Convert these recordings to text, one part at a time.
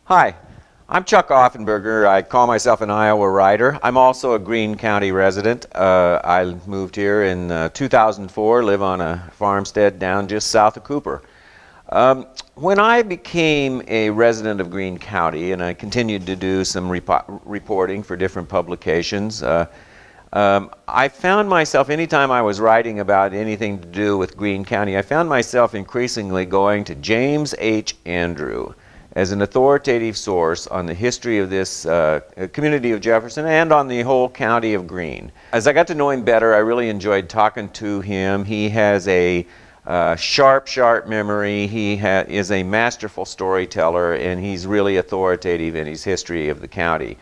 Hi, I'm Chuck Offenburger. I call myself an Iowa writer. I'm also a Greene County resident. I moved here in 2004, live on a farmstead down just south of Cooper. When I became a resident of Greene County, and I continued to do some reporting for different publications, I found myself, anytime I was writing about anything to do with Greene County, I found myself increasingly going to James H. Andrew as an authoritative source on the history of this community of Jefferson and on the whole county of Greene. As I got to know him better, I really enjoyed talking to him. He has a sharp memory. He is a masterful storyteller, and he's really authoritative in his history of the county.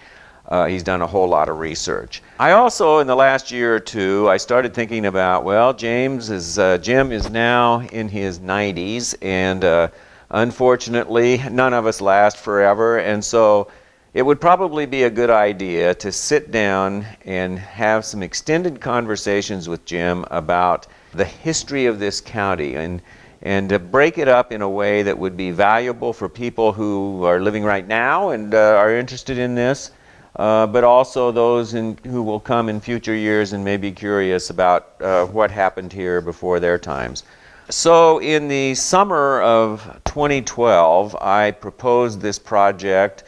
He's done a whole lot of research. I also, in the last year or two, I started thinking about, well, Jim is now in his 90s, and unfortunately, none of us last forever, and so it would probably be a good idea to sit down and have some extended conversations with Jim about the history of this county and to break it up in a way that would be valuable for people who are living right now and are interested in this, but also those who will come in future years and may be curious about what happened here before their times. So in the summer of 2012, I proposed this project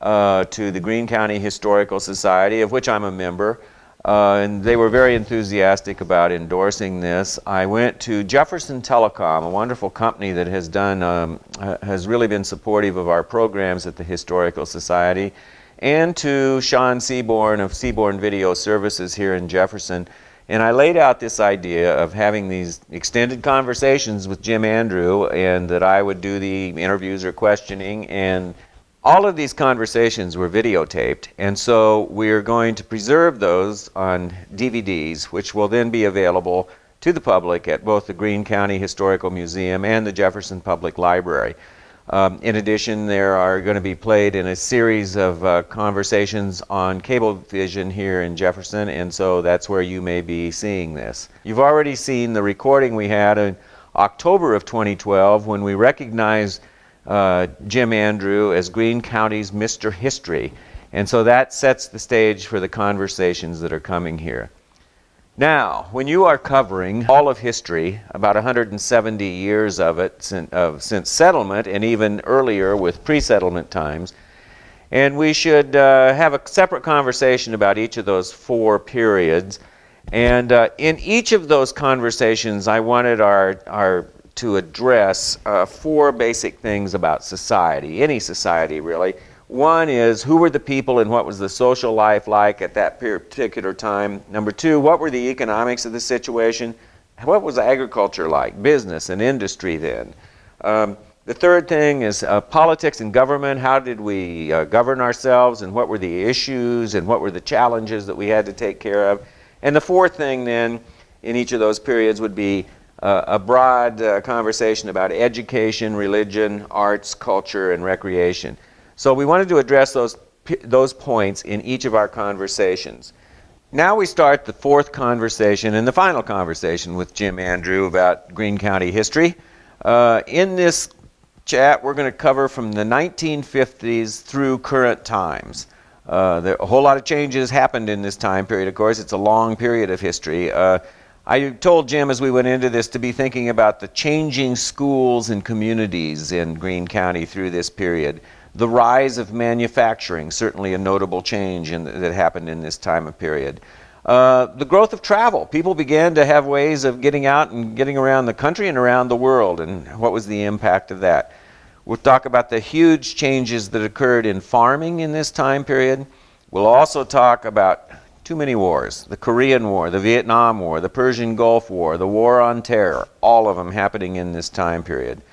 to the Greene County Historical Society, of which I'm a member, and they were very enthusiastic about endorsing this. I went to Jefferson Telecom, a wonderful company that has really been supportive of our programs at the Historical Society, and to Sean Seaborn of Seaborn Video Services here in Jefferson. And I laid out this idea of having these extended conversations with Jim Andrew, and that I would do the interviews or questioning, and all of these conversations were videotaped, and so we're going to preserve those on DVDs, which will then be available to the public at both the Greene County Historical Museum and the Jefferson Public Library. In addition, there are going to be played in a series of conversations on Cablevision here in Jefferson, and so that's where you may be seeing this. You've already seen the recording we had in October of 2012 when we recognized Jim Andrew as Greene County's Mr. History, and so that sets the stage for the conversations that are coming here. Now, when you are covering all of history, about 170 years of it since settlement, and even earlier with pre-settlement times, and we should have a separate conversation about each of those four periods. And in each of those conversations, I wanted to address four basic things about society, any society really. One is, who were the people and what was the social life like at that particular time? Number two, what were the economics of the situation? What was agriculture like, business and industry then? The third thing is politics and government. How did we govern ourselves, and what were the issues and what were the challenges that we had to take care of? And the fourth thing then in each of those periods would be a broad conversation about education, religion, arts, culture, and recreation. So we wanted to address those points in each of our conversations. Now we start the fourth conversation and the final conversation with Jim Andrew about Greene County history. In this chat, we're going to cover from the 1950s through current times. A whole lot of changes happened in this time period, of course. It's a long period of history. I told Jim as we went into this to be thinking about the changing schools and communities in Greene County through this period. The rise of manufacturing, certainly a notable change that happened in this time of period. The growth of travel. People began to have ways of getting out and getting around the country and around the world, and what was the impact of that. We'll talk about the huge changes that occurred in farming in this time period. We'll also talk about too many wars. The Korean War, the Vietnam War, the Persian Gulf War, the War on Terror, all of them happening in this time period.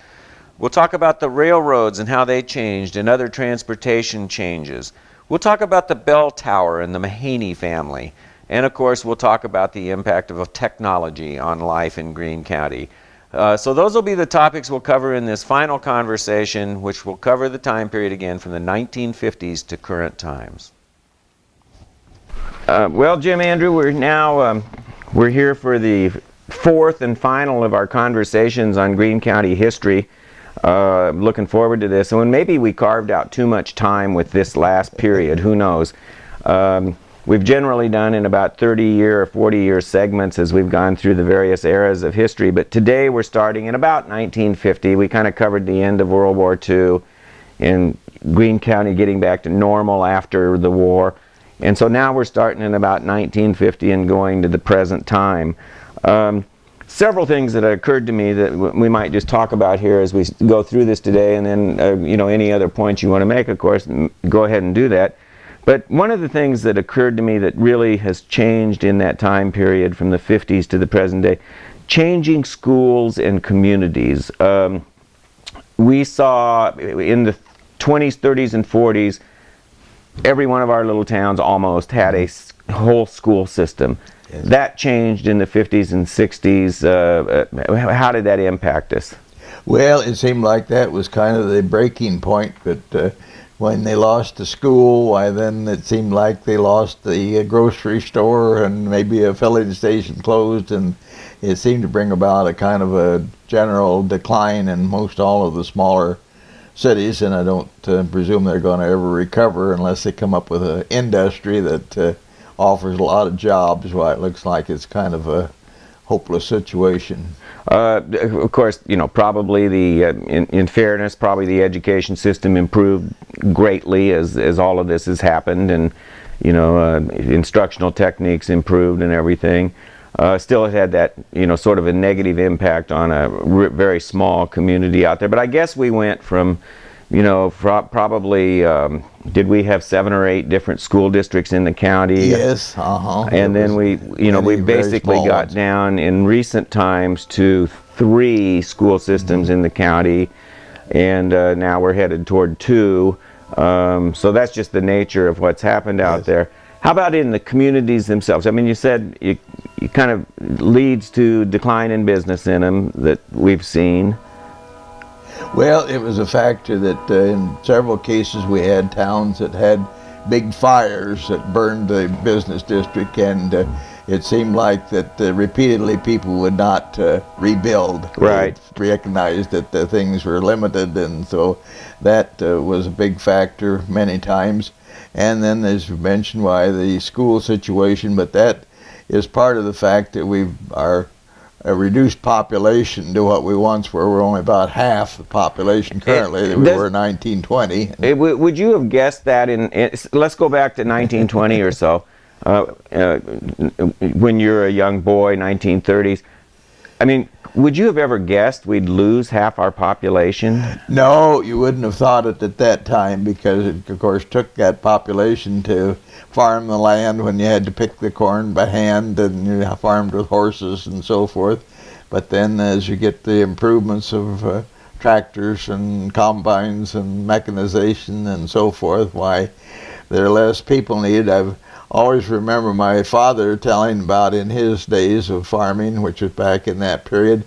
We'll talk about the railroads and how they changed and other transportation changes. We'll talk about the bell tower and the Mahaney family. And of course, we'll talk about the impact of technology on life in Greene County. So those will be the topics we'll cover in this final conversation, which will cover the time period again from the 1950s to current times. Well, Jim Andrew, we're here for the fourth and final of our conversations on Greene County history. Looking forward to this. And maybe we carved out too much time with this last period, who knows. We've generally done in about 30-year or 40-year segments as we've gone through the various eras of history, but today we're starting in about 1950. We kind of covered the end of World War II in Greene County getting back to normal after the war. And so now we're starting in about 1950 and going to the present time. Several things that occurred to me that we might just talk about here as we go through this today, and then you know, any other points you want to make, of course, go ahead and do that. But one of the things that occurred to me that really has changed in that time period from the 50s to the present day, changing schools and communities. We saw in the 20s, 30s, and 40s, every one of our little towns almost had a whole school system. Yes. That changed in the 50s and 60s. How did that impact us? Well, it seemed like that was kind of the breaking point, but when they lost the school, why then it seemed like they lost the grocery store, and maybe a filling station closed, and it seemed to bring about a kind of a general decline in most all of the smaller cities, and I don't presume they're going to ever recover unless they come up with an industry that offers a lot of jobs. Why it looks like it's kind of a hopeless situation. Of course, you know, probably in fairness, probably the education system improved greatly as all of this has happened, and you know, instructional techniques improved and everything. Still, it had that, you know, sort of a negative impact on a very small community out there. But I guess we went from, you know, probably, did we have 7 or 8 different school districts in the county? Yes, And then we, you know, we basically got down in recent times to 3 school systems in the county, and now we're headed toward 2. So that's just the nature of what's happened out there. How about in the communities themselves? I mean, you said it kind of leads to decline in business in them that we've seen. Well, it was a factor that in several cases we had towns that had big fires that burned the business district, and it seemed like that repeatedly people would not rebuild. Right. They recognized that the things were limited, and so that was a big factor many times. And then, as you mentioned, why the school situation, but that is part of the fact that we are a reduced population to what we once were. We're only about half the population currently that we were in 1920. Would you have guessed that let's go back to 1920 or so, when you're a young boy, 1930s. I mean, would you have ever guessed we'd lose half our population? No, you wouldn't have thought it at that time, because it, of course, took that population to farm the land when you had to pick the corn by hand, and you farmed with horses and so forth. But then as you get the improvements of tractors and combines and mechanization and so forth, why there are less people needed. I've always remember my father telling about in his days of farming, which was back in that period,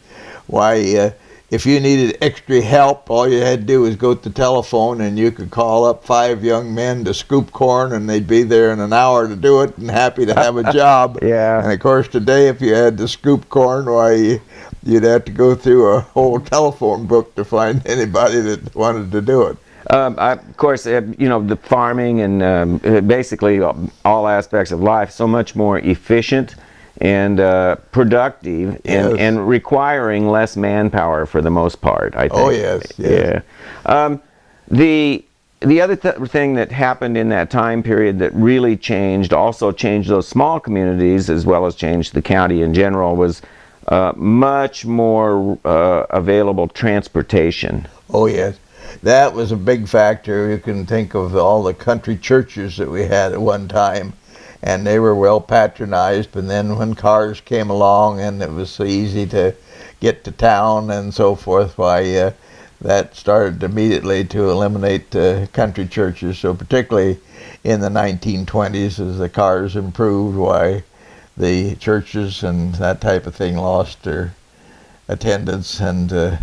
why if you needed extra help, all you had to do was go to the telephone and you could call up 5 young men to scoop corn, and they'd be there in an hour to do it and happy to have a job. Yeah. And of course today, if you had to scoop corn, why you'd have to go through a whole telephone book to find anybody that wanted to do it. Of course, you know, the farming and basically all aspects of life, so much more efficient and productive, Yes. and requiring less manpower for the most part, I think. Oh, yes, yes. Yeah. The other thing that happened in that time period that really also changed those small communities as well as changed the county in general, was much more available transportation. Oh, yes. That was a big factor. You can think of all the country churches that we had at one time, and they were well patronized. But then when cars came along and it was so easy to get to town and so forth, why that started immediately to eliminate country churches. So particularly in the 1920s, as the cars improved, why the churches and that type of thing lost their attendance, and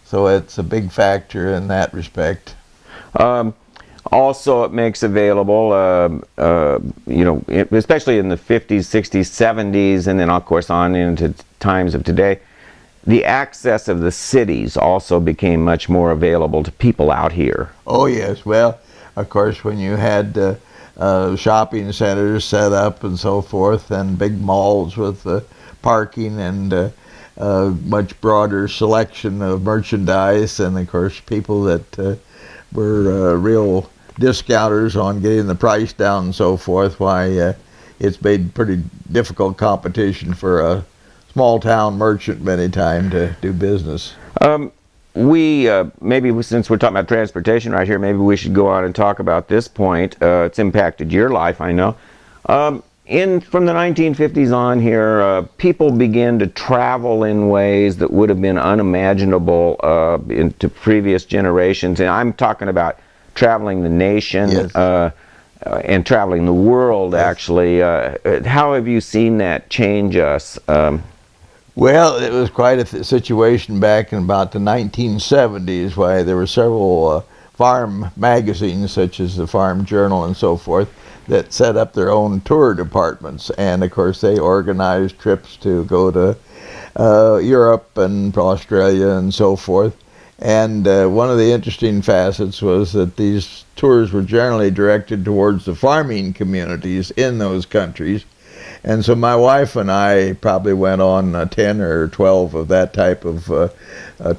so it's a big factor in that respect. Also, it makes available, you know, especially in the 50s, 60s, 70s, and then of course on into times of today, the access of the cities also became much more available to people out here. Oh yes, well, of course, when you had shopping centers set up and so forth, and big malls with parking and much broader selection of merchandise, and of course people that were real discounters on getting the price down and so forth, why it's made pretty difficult competition for a small town merchant many times to do business. Maybe since we're talking about transportation right here, maybe we should go on and talk about this point. It's impacted your life, I know. From the 1950s on here, people began to travel in ways that would have been unimaginable into previous generations. And I'm talking about traveling the nation. Yes. And traveling the world, Yes. actually. How have you seen that change us? Well, it was quite a situation back in about the 1970s, why there were several farm magazines, such as the Farm Journal and so forth, that set up their own tour departments. And of course they organized trips to go to Europe and Australia and so forth. And one of the interesting facets was that these tours were generally directed towards the farming communities in those countries. And so my wife and I probably went on 10 or 12 of that type of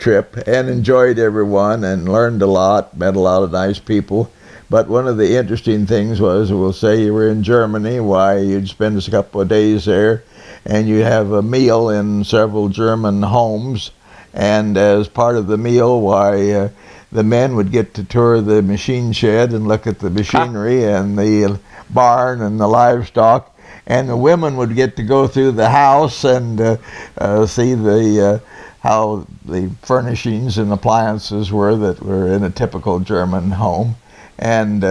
trip, and enjoyed every one and learned a lot, met a lot of nice people. But one of the interesting things was, we'll say you were in Germany, why you'd spend a couple of days there, and you'd have a meal in several German homes. And as part of the meal, why the men would get to tour the machine shed and look at the machinery and the barn and the livestock. And the women would get to go through the house and see how the furnishings and appliances were that were in a typical German home. And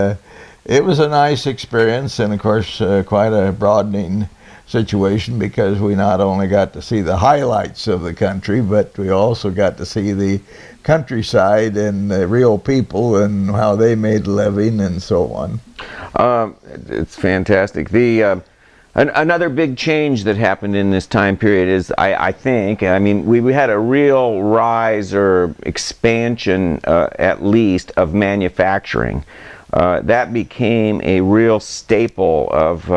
it was a nice experience, and of course quite a broadening situation, because we not only got to see the highlights of the country, but we also got to see the countryside and the real people and how they made a living and so on. It's fantastic. Another big change that happened in this time period is, I think, we had a real rise or expansion, at least, of manufacturing. That became a real staple of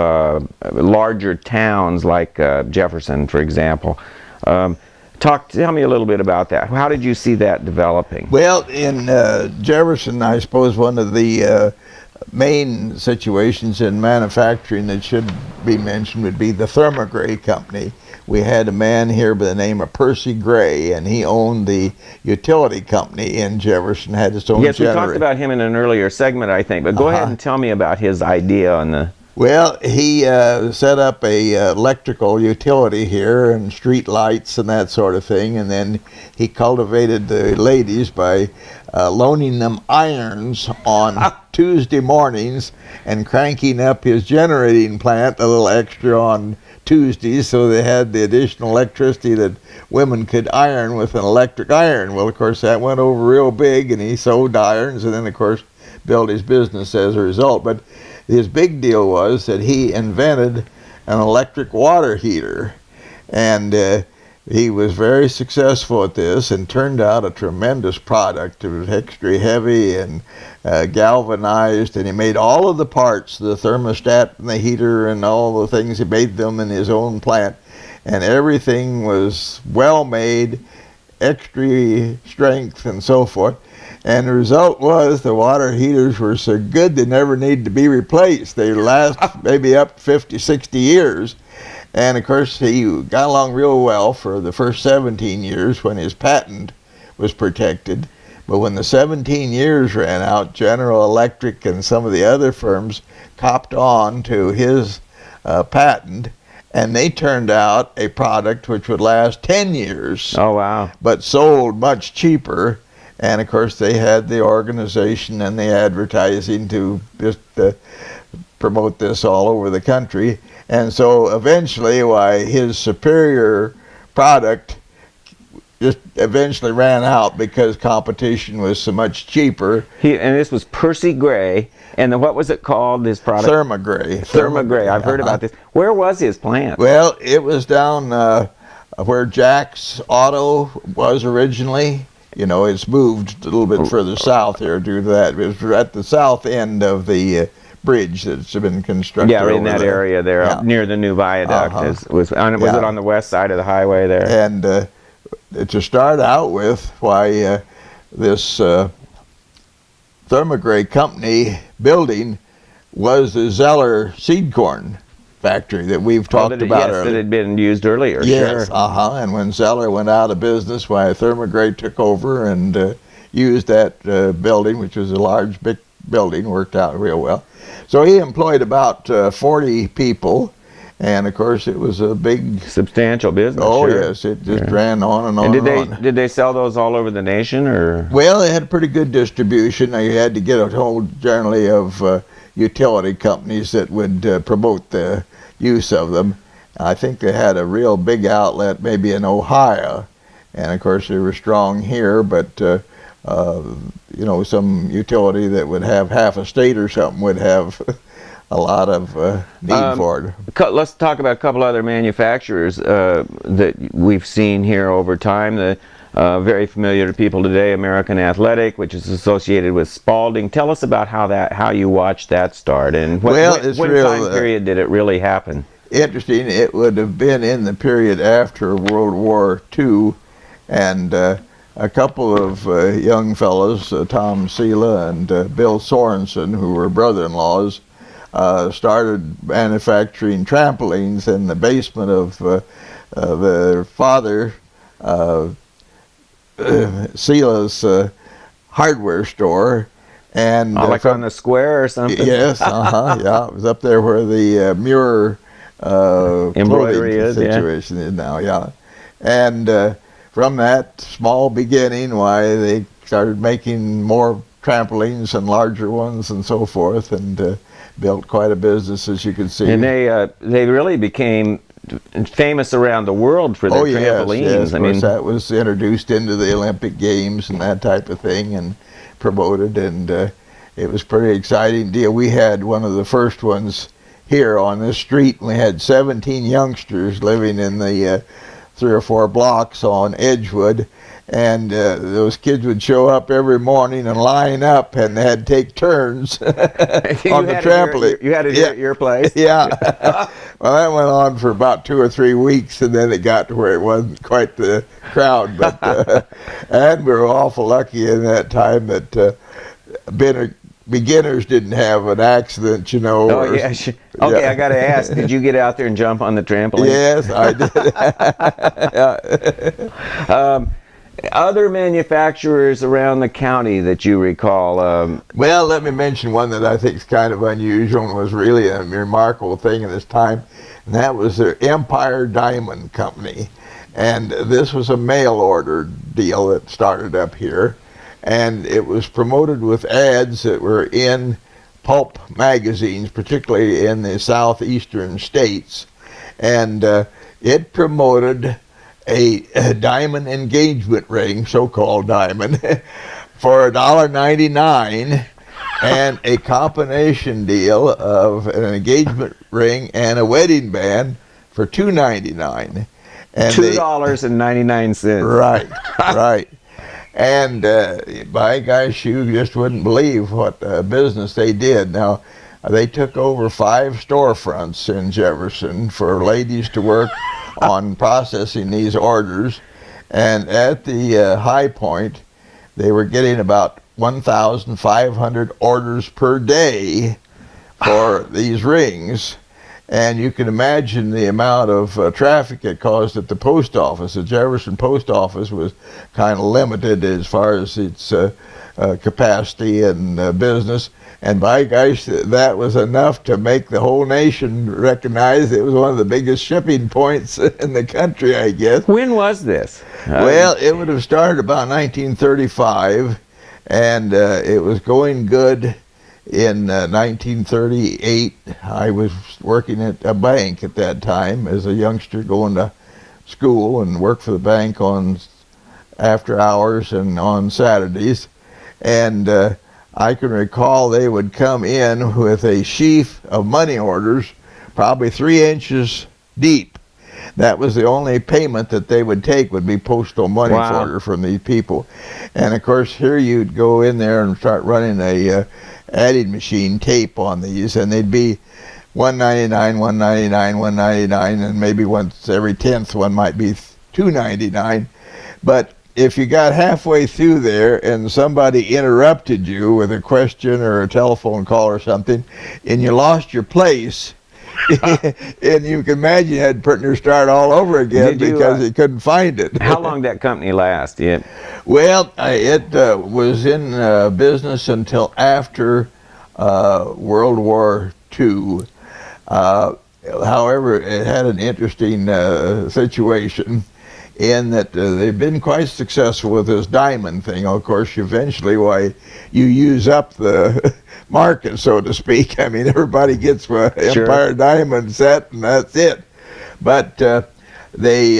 larger towns like Jefferson, for example. Tell me a little bit about that. How did you see that developing? Well, in Jefferson, I suppose one of the main situations in manufacturing that should be mentioned would be the Therma company. We had a man here by the name of Percy Gray, and he owned the utility company in Jefferson, had his own Yes, we generator. talked about him in an earlier segment, I think, but go ahead and tell me about his idea on the... Well, he set up a electrical utility here and street lights and that sort of thing, and then he cultivated the ladies by loaning them irons on Tuesday mornings and cranking up his generating plant a little extra on Tuesdays, so they had the additional electricity that women could iron with an electric iron. Well, of course, that went over real big, and he sold irons, and then, of course, built his business as a result. But his big deal was that he invented an electric water heater, and he was very successful at this and turned out a tremendous product. It was extra heavy and galvanized, and he made all of the parts, the thermostat and the heater and all the things, he made them in his own plant, and everything was well made, extra strength and so forth. And the result was the water heaters were so good they never needed to be replaced. They last maybe up 50, 60 years. And of course he got along real well for the first 17 years when his patent was protected. But when the 17 years ran out, General Electric and some of the other firms copped on to his patent, and they turned out a product which would last 10 years. Oh, wow. But sold much cheaper. And of course they had the organization and the advertising to just promote this all over the country. And so eventually, his superior product just eventually ran out because competition was so much cheaper. And this was Percy Gray, and what was it called, his product? Therma. Therma. I've heard about this. Where was his plant? Well, it was down where Jack's Auto was originally. You know, it's moved a little bit further south here due to that. It was at the south end of the bridge that's been constructed. Yeah, in over that there. area there, Yeah. near the new viaduct. Was it on the west side of the highway there? And to start out with, why this Therma Gray company building was the Zeller seed corn factory that we've talked about yes, earlier. that had been used earlier. Yes, sure. and when Zeller went out of business, why Therma Gray took over and used that building, which was a large, big building, worked out real well. So he employed about 40 people, and of course it was a big, substantial business. oh sure. yes, it just ran on and on And on. did they sell those all over the nation, or? Well, they had pretty good distribution. Now, you had to get a hold generally of utility companies that would promote the use of them. I think they had a real big outlet maybe in Ohio, and of course they were strong here, but you know, some utility that would have half a state or something would have a lot of need for it. Let's talk about a couple other manufacturers that we've seen here over time. The very familiar to people today, American Athletic, which is associated with Spalding. Tell us about how you watched that start, and what time period did it really happen? Interesting. It would have been in the period after World War II, and a couple of young fellows, Tom Sela and Bill Sorenson, who were brother-in-laws, started manufacturing trampolines in the basement of their father, Sela's hardware store. And like on the square or something? Yes, yeah. It was up there where the Muir embroidery situation is now, yeah. And from that small beginning, why they started making more trampolines and larger ones and so forth, and built quite a business, as you can see. And they really became famous around the world for their trampolines. Yes, of course, that was introduced into the Olympic Games and that type of thing, and promoted, and it was a pretty exciting deal. We had one of the first ones here on this street. We had 17 youngsters living in the 3 or 4 blocks on Edgewood, and those kids would show up every morning and line up, and they had to take turns on the trampoline. You had it at your place? Yeah. Well, that went on for about 2 or 3 weeks, and then it got to where it wasn't quite the crowd. But and we were awful lucky in that time that beginners didn't have an accident, you know. Oh, yeah. Okay, yeah. I got to ask, did you get out there and jump on the trampoline? Yes, I did. Other manufacturers around the county that you recall? Well, let me mention one that I think is kind of unusual and was really a remarkable thing in this time, and that was the Empire Diamond Company. And this was a mail order deal that started up here, and it was promoted with ads that were in pulp magazines, particularly in the southeastern states, and it promoted a diamond engagement ring, so-called diamond, for $1.99, and a combination deal of an engagement ring and a wedding band for $2.99. And $2.99. Right, right. And by gosh, you just wouldn't believe what business they did. Now, they took over 5 storefronts in Jefferson for ladies to work on processing these orders, and at the high point, they were getting about 1,500 orders per day for these rings. And you can imagine the amount of traffic it caused at the post office. The Jefferson post office was kind of limited as far as its capacity and business. And by gosh, that was enough to make the whole nation recognize it was one of the biggest shipping points in the country, I guess. When was this? Well, it would have started about 1935, and it was going good. In 1938, I was working at a bank at that time as a youngster, going to school and worked for the bank on after hours and on Saturdays. And I can recall they would come in with a sheaf of money orders, probably 3 inches deep. that was the only payment that they would take, would be postal money Wow. order from these people. And of course, here you'd go in there and start running a adding machine tape on these, and they'd be $1.99, $1.99, $1.99, and maybe once every 10th one might be $2.99. But if you got halfway through there and somebody interrupted you with a question or a telephone call or something, and you lost your place, and you can imagine you had to partner start all over again because he couldn't find it. How long did that company last? Yeah. Well, it was in business until after World War II. However, it had an interesting situation in that they've been quite successful with this diamond thing. Of course, eventually, why you use up the market, so to speak. I mean, everybody gets an Empire Diamond set, and that's it. But they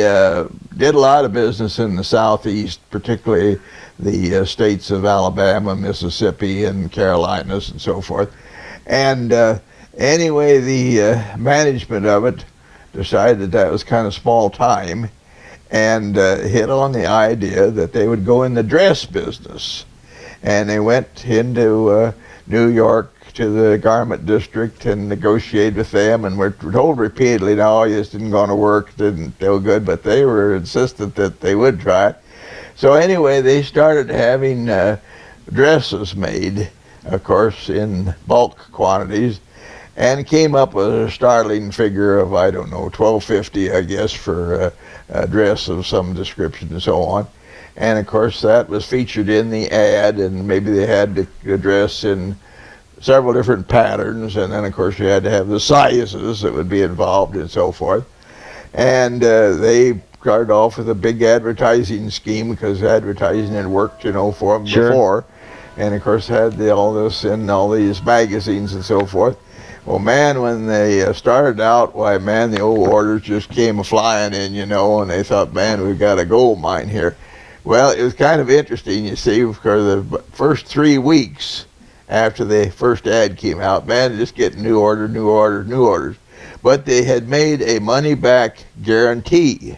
did a lot of business in the Southeast, particularly the states of Alabama, Mississippi, and Carolinas, and so forth. And anyway, the management of it decided that was kind of small time, and hit on the idea that they would go in the dress business. And they went into New York to the garment district and negotiated with them, and were told repeatedly, no, it just didn't going to work, didn't do good, but they were insistent that they would try. So anyway, they started having dresses made, of course, in bulk quantities, and came up with a startling figure of, I don't know, $12.50, I guess, for a dress of some description and so on. And of course, that was featured in the ad, and maybe they had the dress in several different patterns, and then of course you had to have the sizes that would be involved and so forth. And they started off with a big advertising scheme, because advertising had worked, you know, for them before. And of course had all this in all these magazines and so forth. Well, man, when they started out, why, man, the old orders just came flying in, you know, and they thought, man, we've got a gold mine here. Well, it was kind of interesting, you see, because the first 3 weeks after the first ad came out, man, just getting new orders. But they had made a money-back guarantee.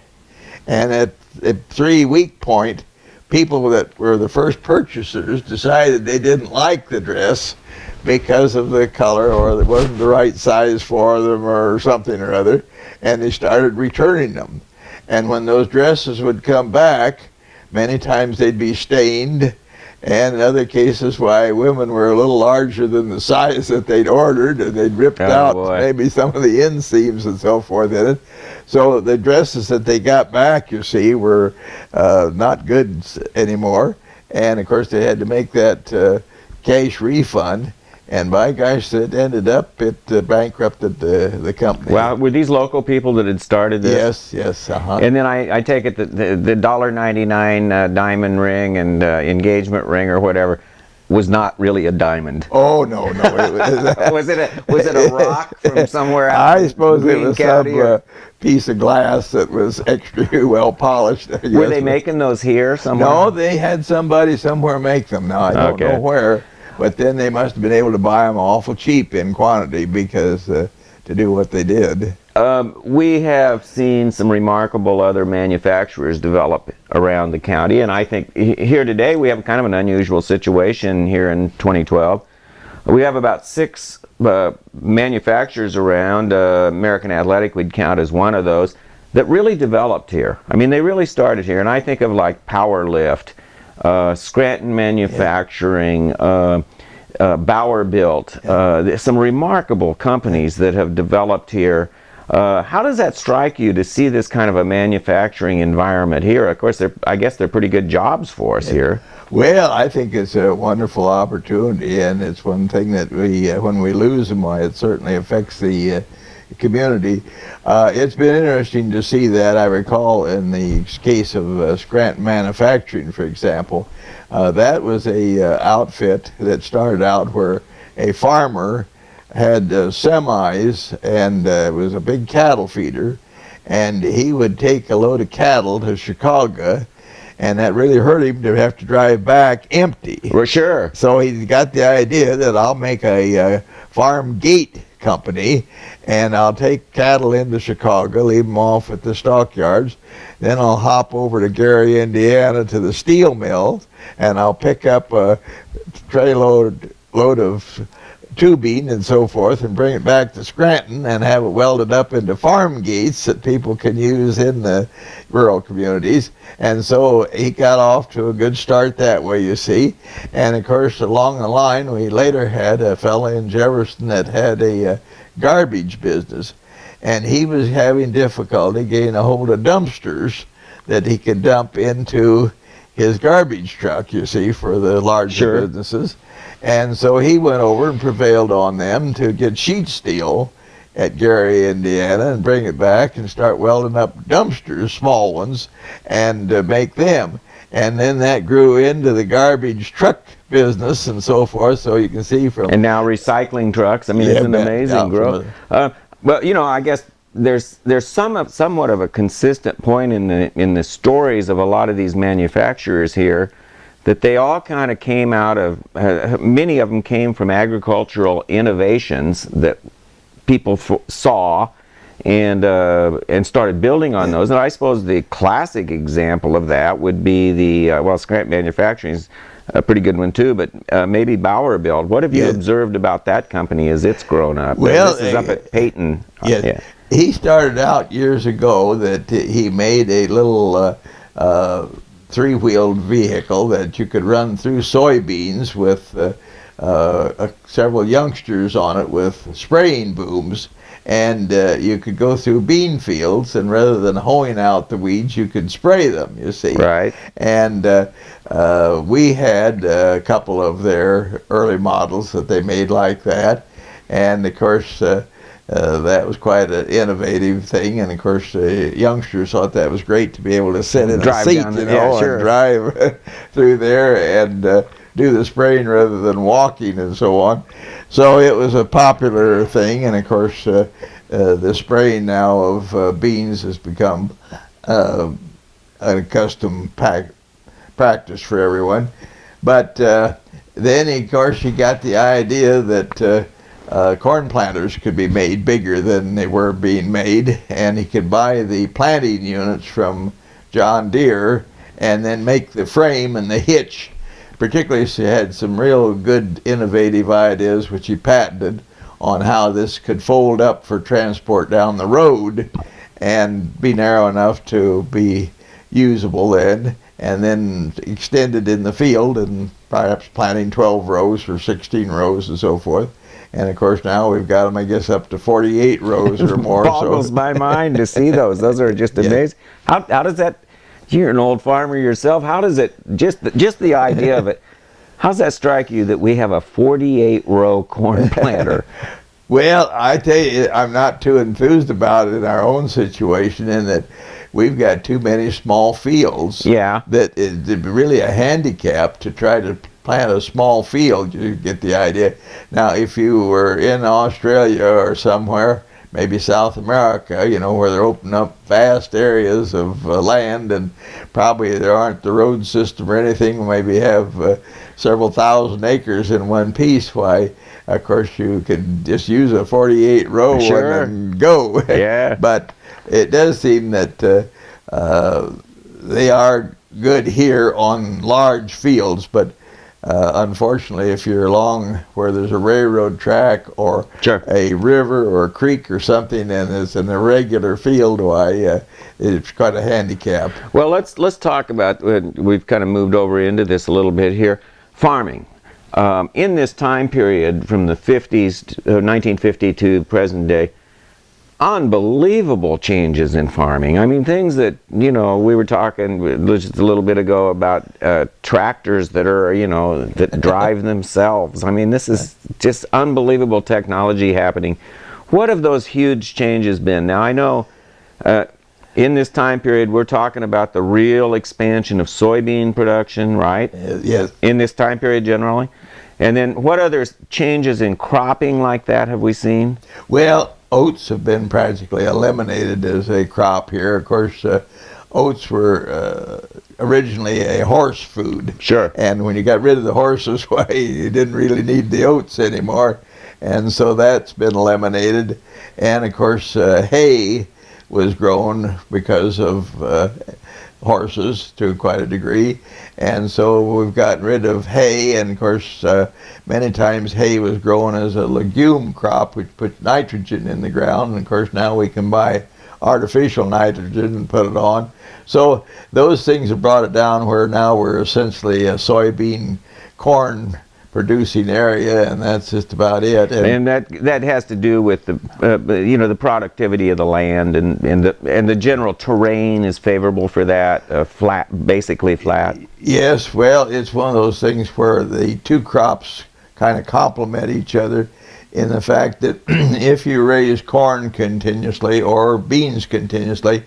And at the 3-week point, people that were the first purchasers decided they didn't like the dress because of the color, or it wasn't the right size for them, or something or other, and they started returning them. And when those dresses would come back, many times they'd be stained, and in other cases, why, women were a little larger than the size that they'd ordered, and they'd ripped out maybe some of the inseams and so forth in it. So the dresses that they got back, you see, were not good anymore, and of course they had to make that cash refund. And by gosh, it ended up, it bankrupted the company. Well, were these local people that had started this? Yes. And then I take it that the $1.99 diamond ring and engagement ring or whatever was not really a diamond. Oh, no. Was it a rock from somewhere out? I suppose Greene it was County, some piece of glass that was extra well polished. I guess. Were they making those here somewhere? No, they had somebody somewhere make them. Now, I don't know where. But then they must have been able to buy them awful cheap in quantity, because to do what they did. We have seen some remarkable other manufacturers develop around the county, and I think here today we have kind of an unusual situation here in 2012. We have about 6 manufacturers around. American Athletic we'd count as one of those, that really developed here. I mean, they really started here, and I think of like Power Lift, Scranton Manufacturing, Bauer Built, some remarkable companies that have developed here. How does that strike you to see this kind of a manufacturing environment here? Of course, I guess they're pretty good jobs for us here. Well, I think it's a wonderful opportunity, and it's one thing that when we lose them, why, it certainly affects the community. It's been interesting to see that. I recall in the case of Scranton Manufacturing, for example, that was a outfit that started out where a farmer had semis, and it was a big cattle feeder, and he would take a load of cattle to Chicago, and that really hurt him to have to drive back empty. For sure. So he got the idea that I'll make a farm gate company, and I'll take cattle into Chicago, leave them off at the stockyards. Then I'll hop over to Gary, Indiana, to the steel mills, and I'll pick up a load of tubing and so forth and bring it back to Scranton and have it welded up into farm gates that people can use in the rural communities. And so he got off to a good start that way, you see. And of course, along the line, we later had a fellow in Jefferson that had a garbage business, and he was having difficulty getting a hold of dumpsters that he could dump into his garbage truck, you see, for the larger businesses. And so he went over and prevailed on them to get sheet steel at Gary, Indiana, and bring it back and start welding up dumpsters, small ones, and make them. And then that grew into the garbage truck business and so forth. So you can see from... And now recycling trucks. I mean, it's an amazing growth. Well, you know, I guess there's somewhat of a consistent point in the stories of a lot of these manufacturers here, that they all kind of came out of, many of them came from agricultural innovations that people saw and started building on those. And I suppose the classic example of that would be the, Scranton Manufacturing is a pretty good one too, but maybe Bauer Build. What have you observed about that company as it's grown up? Well, this is up at Peyton. Yeah. He started out years ago that he made a little three-wheeled vehicle that you could run through soybeans with several youngsters on it with spraying booms, and you could go through bean fields, and rather than hoeing out the weeds, you could spray them, you see. Right. And we had a couple of their early models that they made like that, and of course that was quite an innovative thing, and of course the youngsters thought that was great to be able to sit in a seat, and drive through there and do the spraying rather than walking and so on. So it was a popular thing, and of course the spraying now of beans has become an accustomed practice for everyone. But then of course you got the idea that corn planters could be made bigger than they were being made, and he could buy the planting units from John Deere and then make the frame and the hitch. Particularly, he had some real good innovative ideas which he patented on how this could fold up for transport down the road and be narrow enough to be usable then, and then extended in the field and perhaps planting 12 rows or 16 rows and so forth. And of course now we've got them, I guess, up to 48 rows or more. It boggles my mind to see those. Those are just amazing. How does that? You're an old farmer yourself. How does it? Just the idea of it. How does that strike you that we have a 48-row corn planter? Well, I tell you, I'm not too enthused about it in our own situation, in that we've got too many small fields. Yeah. That is really a handicap to try to plant a small field. You get the idea. Now, if you were in Australia or somewhere, maybe South America, you know, where they're opening up vast areas of land, and probably there aren't the road system or anything, maybe have several thousand acres in one piece, why, of course, you could just use a 48 row and then go. Yeah. But it does seem that they are good here on large fields, but unfortunately, if you're along where there's a railroad track or a river or a creek or something, and it's an irregular field, why it's quite a handicap. Well, let's talk about. We've kind of moved over into this a little bit here. Farming. In this time period from the 50s, 1950 to present day, unbelievable changes in farming. I mean, things that, you know, we were talking just a little bit ago about tractors that are, you know, that drive themselves. I mean, this is just unbelievable technology happening. What have those huge changes been? Now, I know in this time period, we're talking about the real expansion of soybean production, right? Yes. In this time period generally. And then what other changes in cropping like that have we seen? Well, oats have been practically eliminated as a crop here. Of course, oats were originally a horse food. Sure. And when you got rid of the horses, why, you didn't really need the oats anymore. And so that's been eliminated. And of course, hay was grown because of horses to quite a degree. And so we've gotten rid of hay, and of course many times hay was grown as a legume crop which put nitrogen in the ground, and of course now we can buy artificial nitrogen and put it on. So those things have brought it down where now we're essentially a soybean corn producing area, and that's just about it. And that has to do with the the productivity of the land, and the general terrain is favorable for that, basically flat. Yes, well, it's one of those things where the two crops kind of complement each other in the fact that if you raise corn continuously or beans continuously,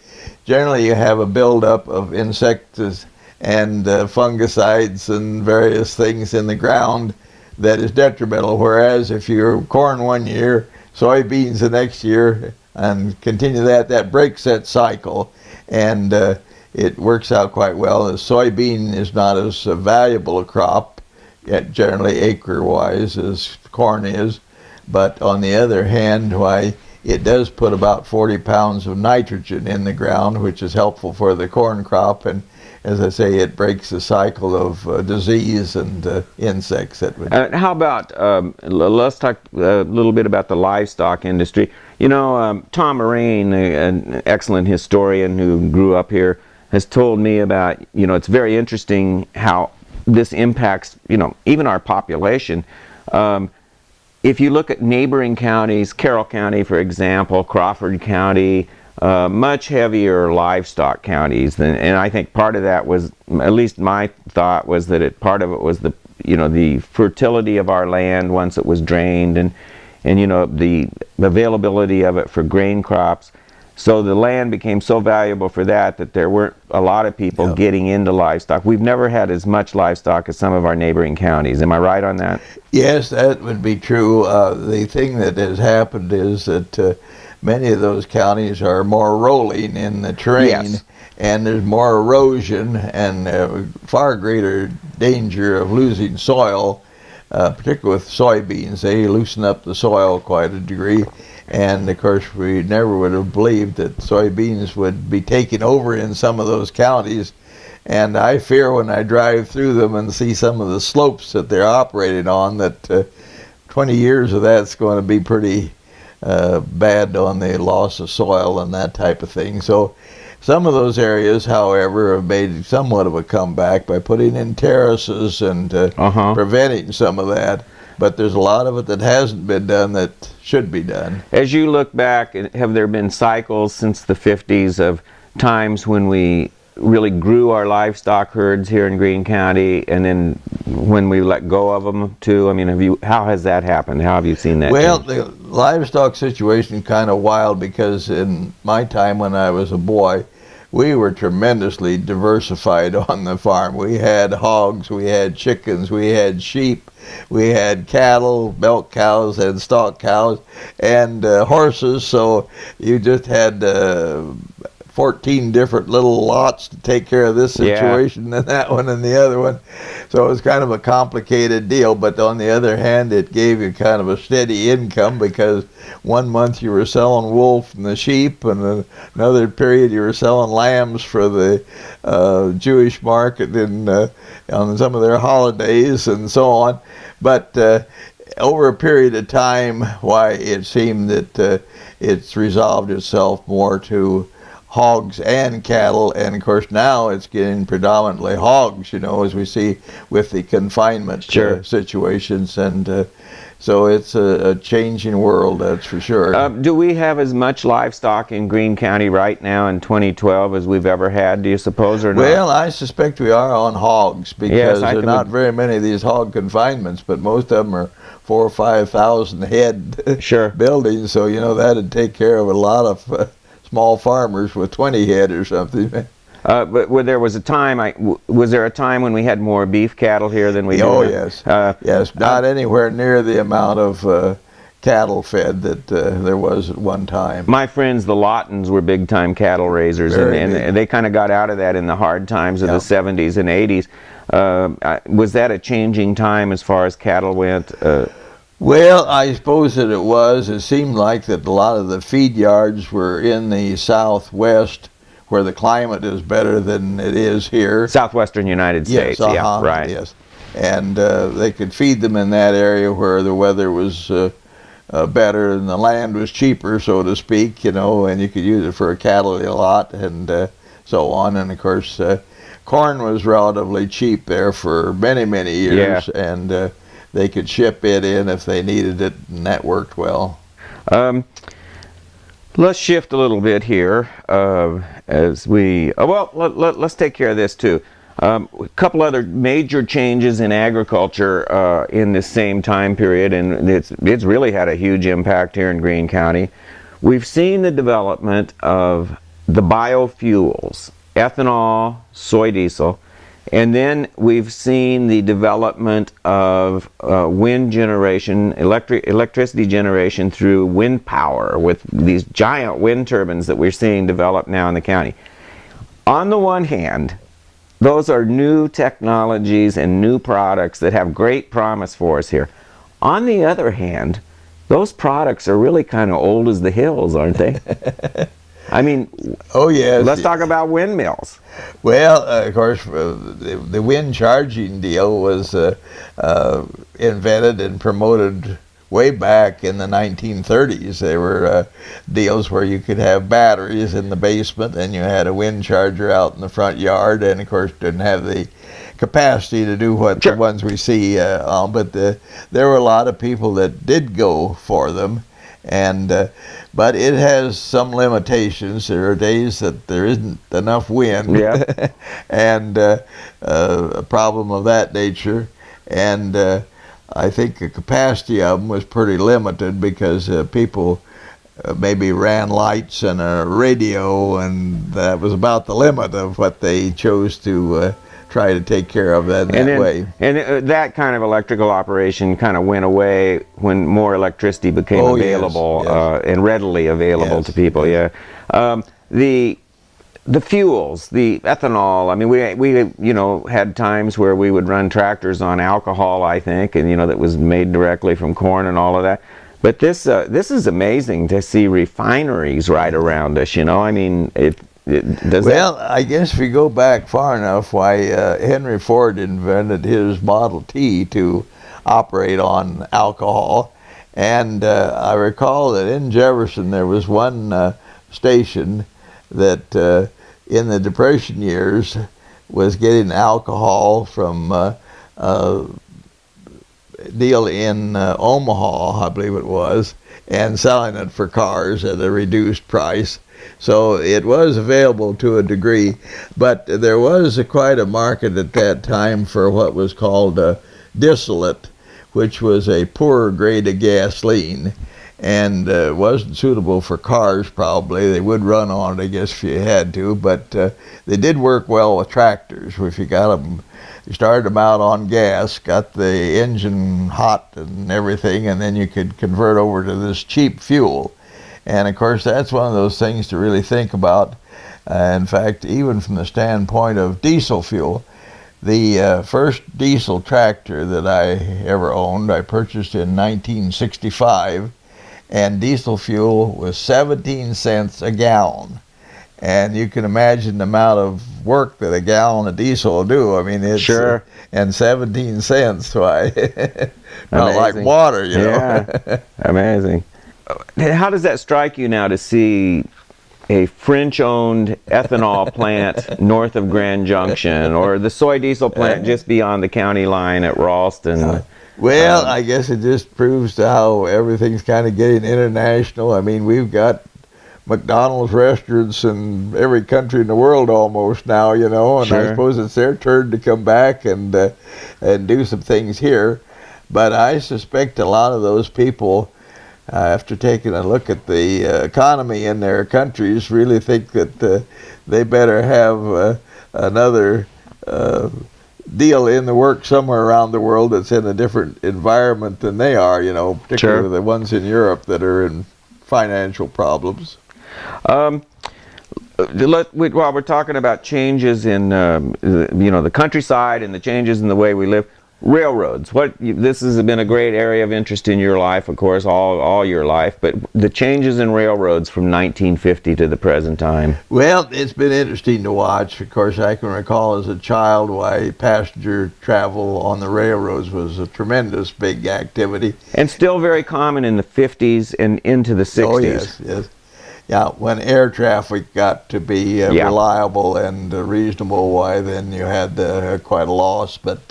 generally you have a buildup of insects and fungicides and various things in the ground that is detrimental. Whereas if you're corn one year, soybeans the next year, and continue that breaks that cycle, and it works out quite well. The soybean is not as valuable a crop, yet generally acre-wise, as corn is. But on the other hand, why, it does put about 40 pounds of nitrogen in the ground, which is helpful for the corn crop. And as I say, it breaks the cycle of disease and insects. How about, let's talk a little bit about the livestock industry. Tom Moraine, an excellent historian who grew up here, has told me about, it's very interesting how this impacts, even our population. If you look at neighboring counties, Carroll County, for example, Crawford County, much heavier livestock counties, and I think part of that was, at least my thought was that part of it was the fertility of our land once it was drained, and the availability of it for grain crops. So the land became so valuable for that there weren't a lot of people getting into livestock. We've never had as much livestock as some of our neighboring counties. Am I right on that? Yes, that would be true. The thing that has happened is that many of those counties are more rolling in the terrain, yes, and there's more erosion and far greater danger of losing soil, particularly with soybeans. They loosen up the soil quite a degree. And of course, we never would have believed that soybeans would be taking over in some of those counties. And I fear when I drive through them and see some of the slopes that they're operating on that 20 years of that's going to be pretty bad on the loss of soil and that type of thing. So some of those areas, however, have made somewhat of a comeback by putting in terraces and preventing some of that. But there's a lot of it that hasn't been done that should be done. As you look back, have there been cycles since the 50s of times when we really grew our livestock herds here in Greene County, and then when we let go of them too? I mean, how has that happened? How have you seen that Well, change? the livestock situation is kind of wild, because in my time when I was a boy, we were tremendously diversified on the farm. We had hogs, we had chickens, we had sheep, we had cattle, milk cows and stock cows, and horses. So you just had 14 different little lots to take care of this situation and that one and the other one. So it was kind of a complicated deal, but on the other hand, it gave you kind of a steady income, because one month you were selling wool from the sheep, and another period you were selling lambs for the Jewish market and on some of their holidays and so on. But over a period of time, why, it seemed that it's resolved itself more to hogs and cattle, and of course now it's getting predominantly hogs, as we see with the confinement situations, and so it's a changing world, that's for sure. Do we have as much livestock in Greene County right now in 2012 as we've ever had, do you suppose, or not? Well, I suspect we are on hogs, because there are not very many of these hog confinements, but most of them are 4,000 or 5,000 head buildings, so that'd take care of a lot of small farmers with 20 head or something. But there was a time, was there a time when we had more beef cattle here than we do? Oh, yes. Yes, not anywhere near the amount of cattle fed that there was at one time. My friends, the Laughtons, were big-time cattle raisers, and they kind of got out of that in the hard times of the 70s and 80s. Was that a changing time as far as cattle went? Well, I suppose that it was. It seemed like that a lot of the feed yards were in the southwest, where the climate is better than it is here. Southwestern United States, yes, yeah, right. Yes, and they could feed them in that area where the weather was better and the land was cheaper, so to speak, you know, and you could use it for a cattle lot and so on. And of course, corn was relatively cheap there for many, many years, and they could ship it in if they needed it, and that worked well. Let's shift a little bit here as we, let's take care of this too. A couple other major changes in agriculture in this same time period, and it's really had a huge impact here in Greene County. We've seen the development of the biofuels, ethanol, soy diesel, and then we've seen the development of wind generation, electricity generation through wind power with these giant wind turbines that we're seeing develop now in the county. On the one hand, those are new technologies and new products that have great promise for us here. On the other hand, those products are really kind of old as the hills, aren't they? I mean, oh yes. Let's talk about windmills. Well, of course, the wind charging deal was invented and promoted way back in the 1930s. There were deals where you could have batteries in the basement and you had a wind charger out in the front yard, and of course didn't have the capacity to do what the ones we see but there were a lot of people that did go for them, and but it has some limitations. There are days that there isn't enough wind, and a problem of that nature, and I think the capacity of them was pretty limited because people maybe ran lights and a radio, and that was about the limit of what they chose to try to take care of that way. And that kind of electrical operation kind of went away when more electricity became available and readily available to people. The fuels, the ethanol. I mean, we had times where we would run tractors on alcohol, I think, and that was made directly from corn and all of that. But this is amazing to see refineries right around us. I mean, I guess if you go back far enough, why Henry Ford invented his Model T to operate on alcohol, and I recall that in Jefferson there was one station that in the Depression years was getting alcohol from a deal in Omaha, I believe it was, and selling it for cars at a reduced price. So it was available to a degree, but there was quite a market at that time for what was called distillate, which was a poorer grade of gasoline, and wasn't suitable for cars probably. They would run on it, I guess, if you had to, but they did work well with tractors. If you got them, you started them out on gas, got the engine hot and everything, and then you could convert over to this cheap fuel. And of course, that's one of those things to really think about. In fact, even from the standpoint of diesel fuel, the first diesel tractor that I ever owned, I purchased in 1965, and diesel fuel was 17 cents a gallon. And you can imagine the amount of work that a gallon of diesel will do. I mean, it's and 17 cents, why? Not like water, you know. Amazing. How does that strike you now to see a French-owned ethanol plant north of Grand Junction, or the soy diesel plant just beyond the county line at Ralston? Well, I guess it just proves to how everything's kind of getting international. I mean, we've got McDonald's restaurants in every country in the world almost now, and I suppose it's their turn to come back and do some things here. But I suspect a lot of those people, after taking a look at the economy in their countries, really think that they better have another deal in the work somewhere around the world that's in a different environment than they are, you know, particularly Sure. the ones in Europe that are in financial problems. While we're talking about changes in the countryside and the changes in the way we live, railroads. This has been a great area of interest in your life, of course, all your life. But the changes in railroads from 1950 to the present time. Well, it's been interesting to watch. Of course, I can recall as a child why passenger travel on the railroads was a tremendous big activity. And still very common in the 50s and into the 60s. Oh yes, yes. Yeah, when air traffic got to be reliable and reasonable, why then you had quite a loss. But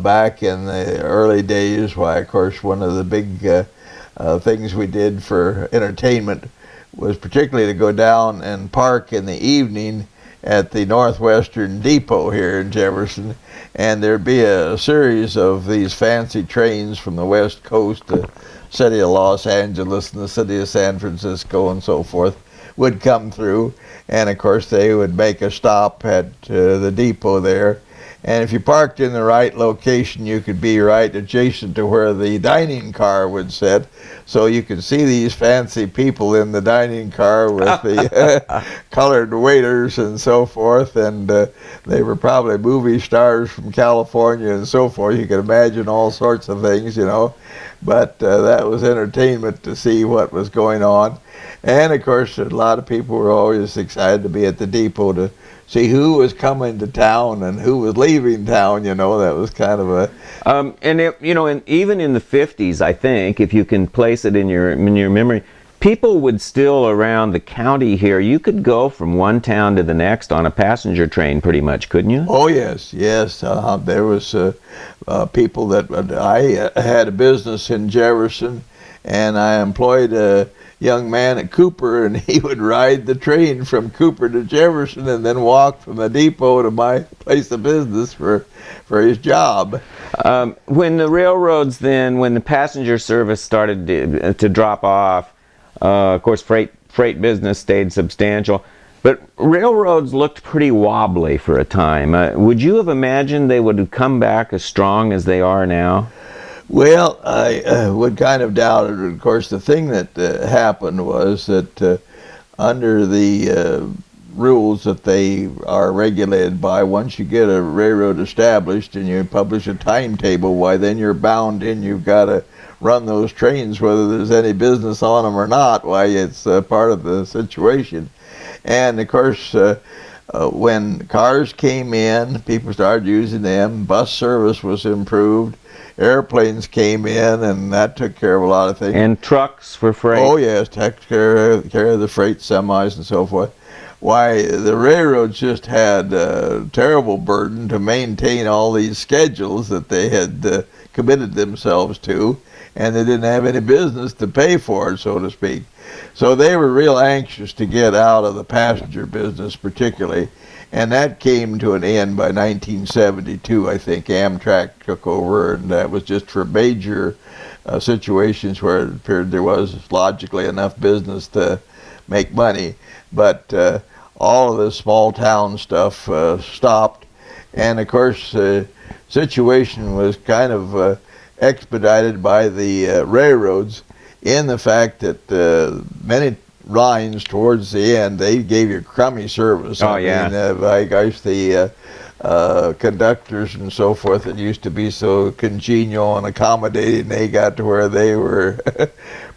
back in the early days, why, of course, one of the big things we did for entertainment was particularly to go down and park in the evening at the Northwestern Depot here in Jefferson, and there'd be a series of these fancy trains from the West Coast, the city of Los Angeles and the city of San Francisco and so forth, would come through, and of course they would make a stop at the depot there. And if you parked in the right location, you could be right adjacent to where the dining car would sit. So you could see these fancy people in the dining car with the colored waiters and so forth. And they were probably movie stars from California and so forth. You could imagine all sorts of things, you know. But that was entertainment to see what was going on. And of course, a lot of people were always excited to be at the depot to see who was coming to town and who was leaving town. You know, that was kind of a and even in the 50s, I think, if you can place it in your memory, people would still around the county here. You could go from one town to the next on a passenger train, pretty much, couldn't you? Oh yes, yes. There was people that I had a business in Jefferson, and I employed a young man at Cooper, and he would ride the train from Cooper to Jefferson and then walk from the depot to my place of business for his job. When the railroads then, when the passenger service started to drop off, of course freight business stayed substantial, but railroads looked pretty wobbly for a time. Would you have imagined they would have come back as strong as they are now? Well, I would kind of doubt it. Of course, the thing that happened was that under the rules that they are regulated by, once you get a railroad established and you publish a timetable, why then you're bound in. You've got to run those trains whether there's any business on them or not. Why, it's part of the situation. And of course, when cars came in, people started using them. Bus service was improved. Airplanes came in, and that took care of a lot of things. And trucks for freight. Oh yes, took care of the freight semis and so forth. Why, the railroads just had a terrible burden to maintain all these schedules that they had committed themselves to, and they didn't have any business to pay for it, so to speak. So they were real anxious to get out of the passenger business particularly, and that came to an end by 1972. I think Amtrak took over, and that was just for major situations where it appeared there was logically enough business to make money. But all of the small town stuff stopped, and of course the situation was kind of expedited by the railroads in the fact that many lines towards the end, they gave you crummy service. Oh, yeah. I guess the conductors and so forth that used to be so congenial and accommodating, they got to where they were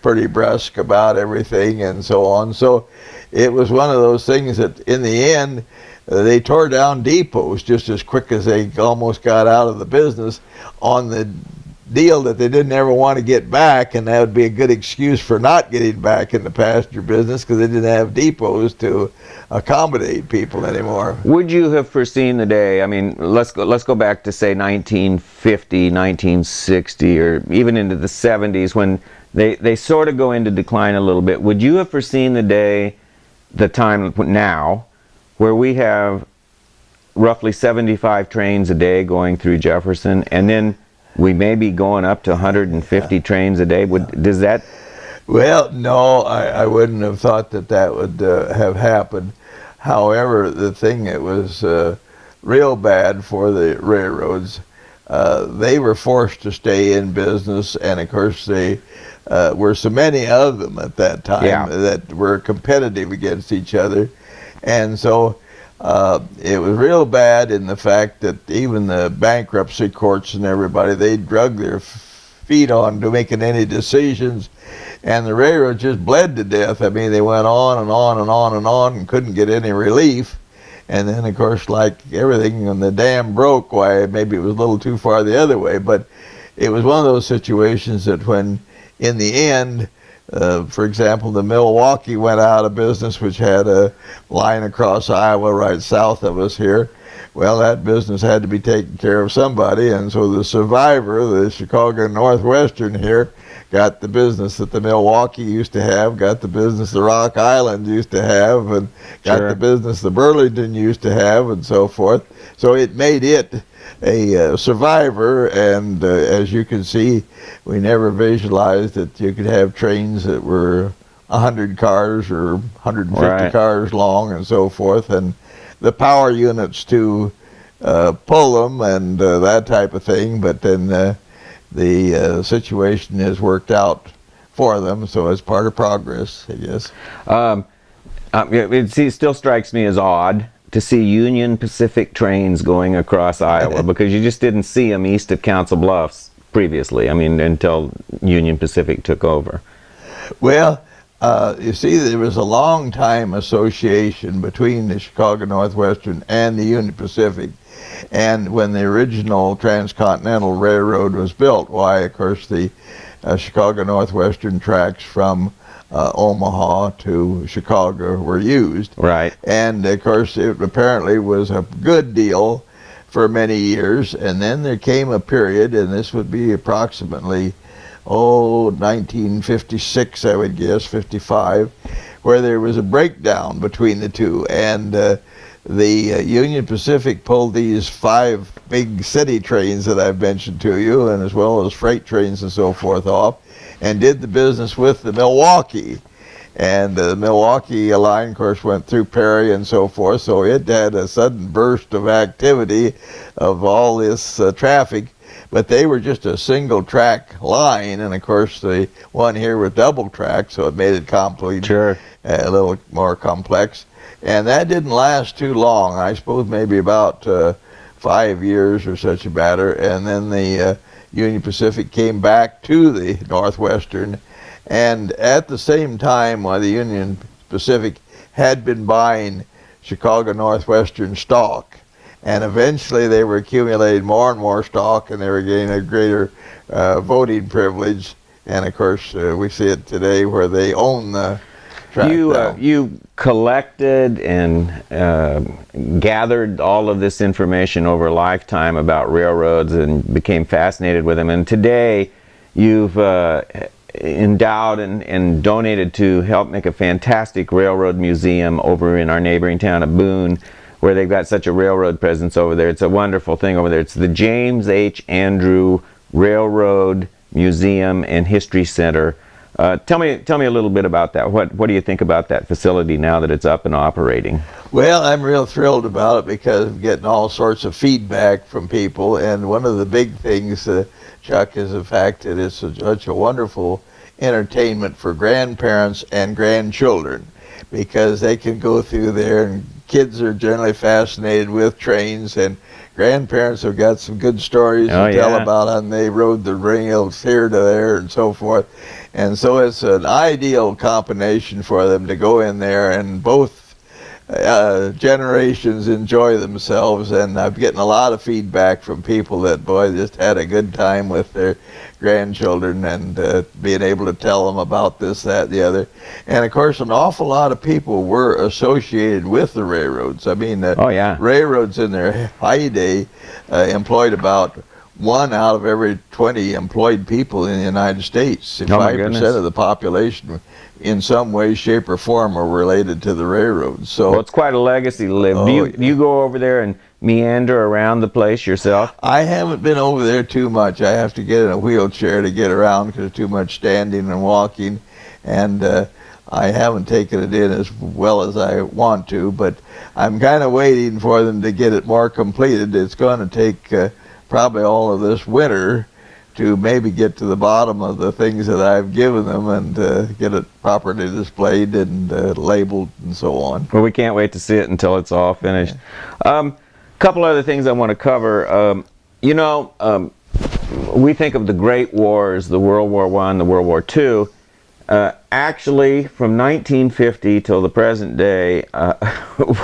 pretty brusque about everything and so on. So it was one of those things that in the end, they tore down depots just as quick as they almost got out of the business on the deal that they didn't ever want to get back, and that would be a good excuse for not getting back in the passenger business because they didn't have depots to accommodate people anymore. Would you have foreseen the day, I mean, let's go back to say 1950, 1960, or even into the 70s when they sort of go into decline a little bit. Would you have foreseen the time now where we have roughly 75 trains a day going through Jefferson, and then we may be going up to 150 trains a day? Does that? Well, no, I wouldn't have thought that would have happened. However, the thing that was real bad for the railroads. They were forced to stay in business, and of course they were so many of them at that time that were competitive against each other. And so it was real bad in the fact that even the bankruptcy courts and everybody, they drug their feet on to making any decisions, and the railroad just bled to death. I mean, they went on and on and on and on and couldn't get any relief. And then, of course, like everything, when the dam broke, why, maybe it was a little too far the other way, but it was one of those situations that when, in the end, for example, the Milwaukee went out of business, which had a line across Iowa right south of us here. Well, that business had to be taken care of somebody, and so the survivor, the Chicago Northwestern here, got the business that the Milwaukee used to have, got the business the Rock Island used to have, and got the business the Burlington used to have, and so forth. So it made it a survivor, and as you can see, we never visualized that you could have trains that were 100 cars or 150 cars long and so forth, and the power units to pull them and that type of thing, but then the situation has worked out for them, so it's part of progress, I guess. It still strikes me as odd to see Union Pacific trains going across Iowa because you just didn't see them east of Council Bluffs previously, I mean, until Union Pacific took over. Well, you see, there was a long time association between the Chicago Northwestern and the Union Pacific. And when the original Transcontinental Railroad was built, why, of course, the Chicago Northwestern tracks from Omaha to Chicago were used. Right. And, of course, it apparently was a good deal for many years. And then there came a period, and this would be approximately 1956, I would guess, 55, where there was a breakdown between the two, and the Union Pacific pulled these 5 big city trains that I've mentioned to you, and as well as freight trains and so forth off, and did the business with the Milwaukee. And the Milwaukee line, of course, went through Perry and so forth, so it had a sudden burst of activity of all this traffic. But they were just a single track line, and of course the one here was double track, so it made it complete, a little more complex. And that didn't last too long. I suppose maybe about 5 years or such a matter. And then the Union Pacific came back to the Northwestern, and at the same time, while the Union Pacific had been buying Chicago Northwestern stock, and eventually they were accumulating more and more stock, and they were getting a greater voting privilege. And of course, we see it today where they own the track now. You collected and gathered all of this information over a lifetime about railroads and became fascinated with them. And today, you've endowed and donated to help make a fantastic railroad museum over in our neighboring town of Boone, where they've got such a railroad presence over there. It's a wonderful thing over there. It's the James H. Andrew Railroad Museum and History Center. Tell me a little bit about that. What do you think about that facility now that it's up and operating? Well, I'm real thrilled about it because I'm getting all sorts of feedback from people, and one of the big things, Chuck, is the fact that it's such a wonderful entertainment for grandparents and grandchildren, because they can go through there, and kids are generally fascinated with trains, and grandparents have got some good stories to tell about how they rode the rails here to there and so forth. And so it's an ideal combination for them to go in there, and both generations enjoy themselves. And I'm getting a lot of feedback from people that, boy, just had a good time with their grandchildren, and being able to tell them about this, that, the other. And of course, an awful lot of people were associated with the railroads. I mean, railroads in their heyday employed about 1 out of every 20 employed people in the United States. 5% of the population in some way, shape, or form are related to the railroads. So, well, it's quite a legacy to live. Do you go over there and meander around the place yourself? I haven't been over there too much. I have to get in a wheelchair to get around because there's too much standing and walking. And I haven't taken it in as well as I want to, but I'm kind of waiting for them to get it more completed. It's going to take probably all of this winter to maybe get to the bottom of the things that I've given them and get it properly displayed and labeled and so on. Well, we can't wait to see it until it's all finished. Couple other things I want to cover. We think of the Great Wars, the World War I, the World War II. Actually, from 1950 till the present day,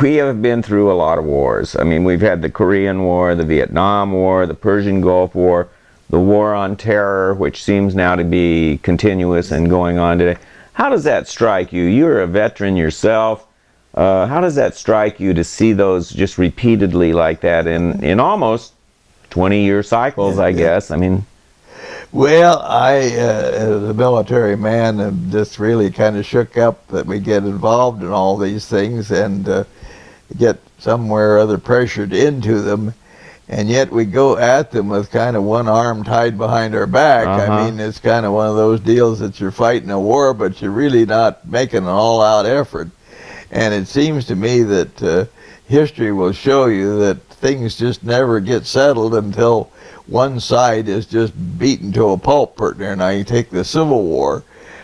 we have been through a lot of wars. I mean, we've had the Korean War, the Vietnam War, the Persian Gulf War, the War on Terror, which seems now to be continuous and going on today. How does that strike you? You're a veteran yourself. How does that strike you to see those just repeatedly like that in almost 20-year cycles, I guess? I mean... Well, as a military man, am just really kind of shook up that we get involved in all these things and get somewhere or other pressured into them, and yet we go at them with kind of one arm tied behind our back. I mean, it's kind of one of those deals that you're fighting a war, but you're really not making an all-out effort. And it seems to me that history will show you that things just never get settled until one side is just beaten to a pulp pretty near. Now you take the Civil War.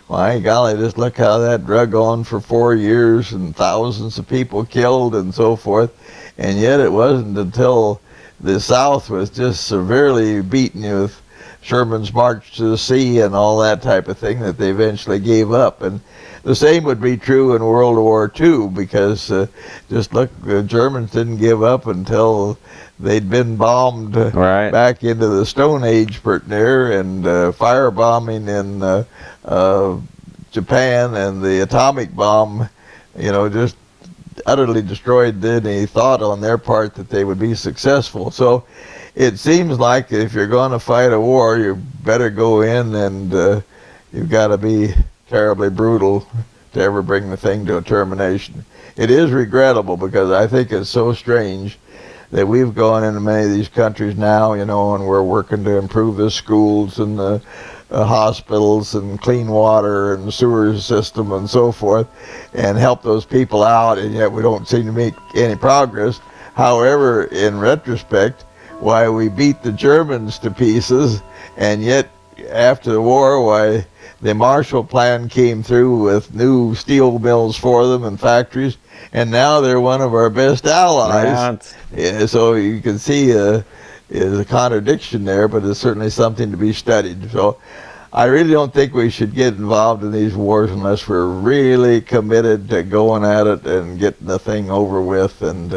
My golly, just look how that drug on for 4 years and thousands of people killed and so forth. And yet it wasn't until the South was just severely beaten with Sherman's March to the Sea and all that type of thing that they eventually gave up. And the same would be true in World War II, because just look, the Germans didn't give up until they'd been bombed back into the Stone Age pretty near, and firebombing in Japan and the atomic bomb, just utterly destroyed any thought on their part that they would be successful. So it seems like if you're going to fight a war, you better go in and you've got to be terribly brutal to ever bring the thing to a termination. It is regrettable, because I think it's so strange that we've gone into many of these countries now, and we're working to improve the schools and the hospitals and clean water and sewer system and so forth, and help those people out, and yet we don't seem to make any progress. However, in retrospect, why we beat the Germans to pieces, and yet after the war, why the Marshall Plan came through with new steel mills for them and factories, and now they're one of our best allies. Yeah, so you can see there's a contradiction there, but it's certainly something to be studied. So I really don't think we should get involved in these wars unless we're really committed to going at it and getting the thing over with. And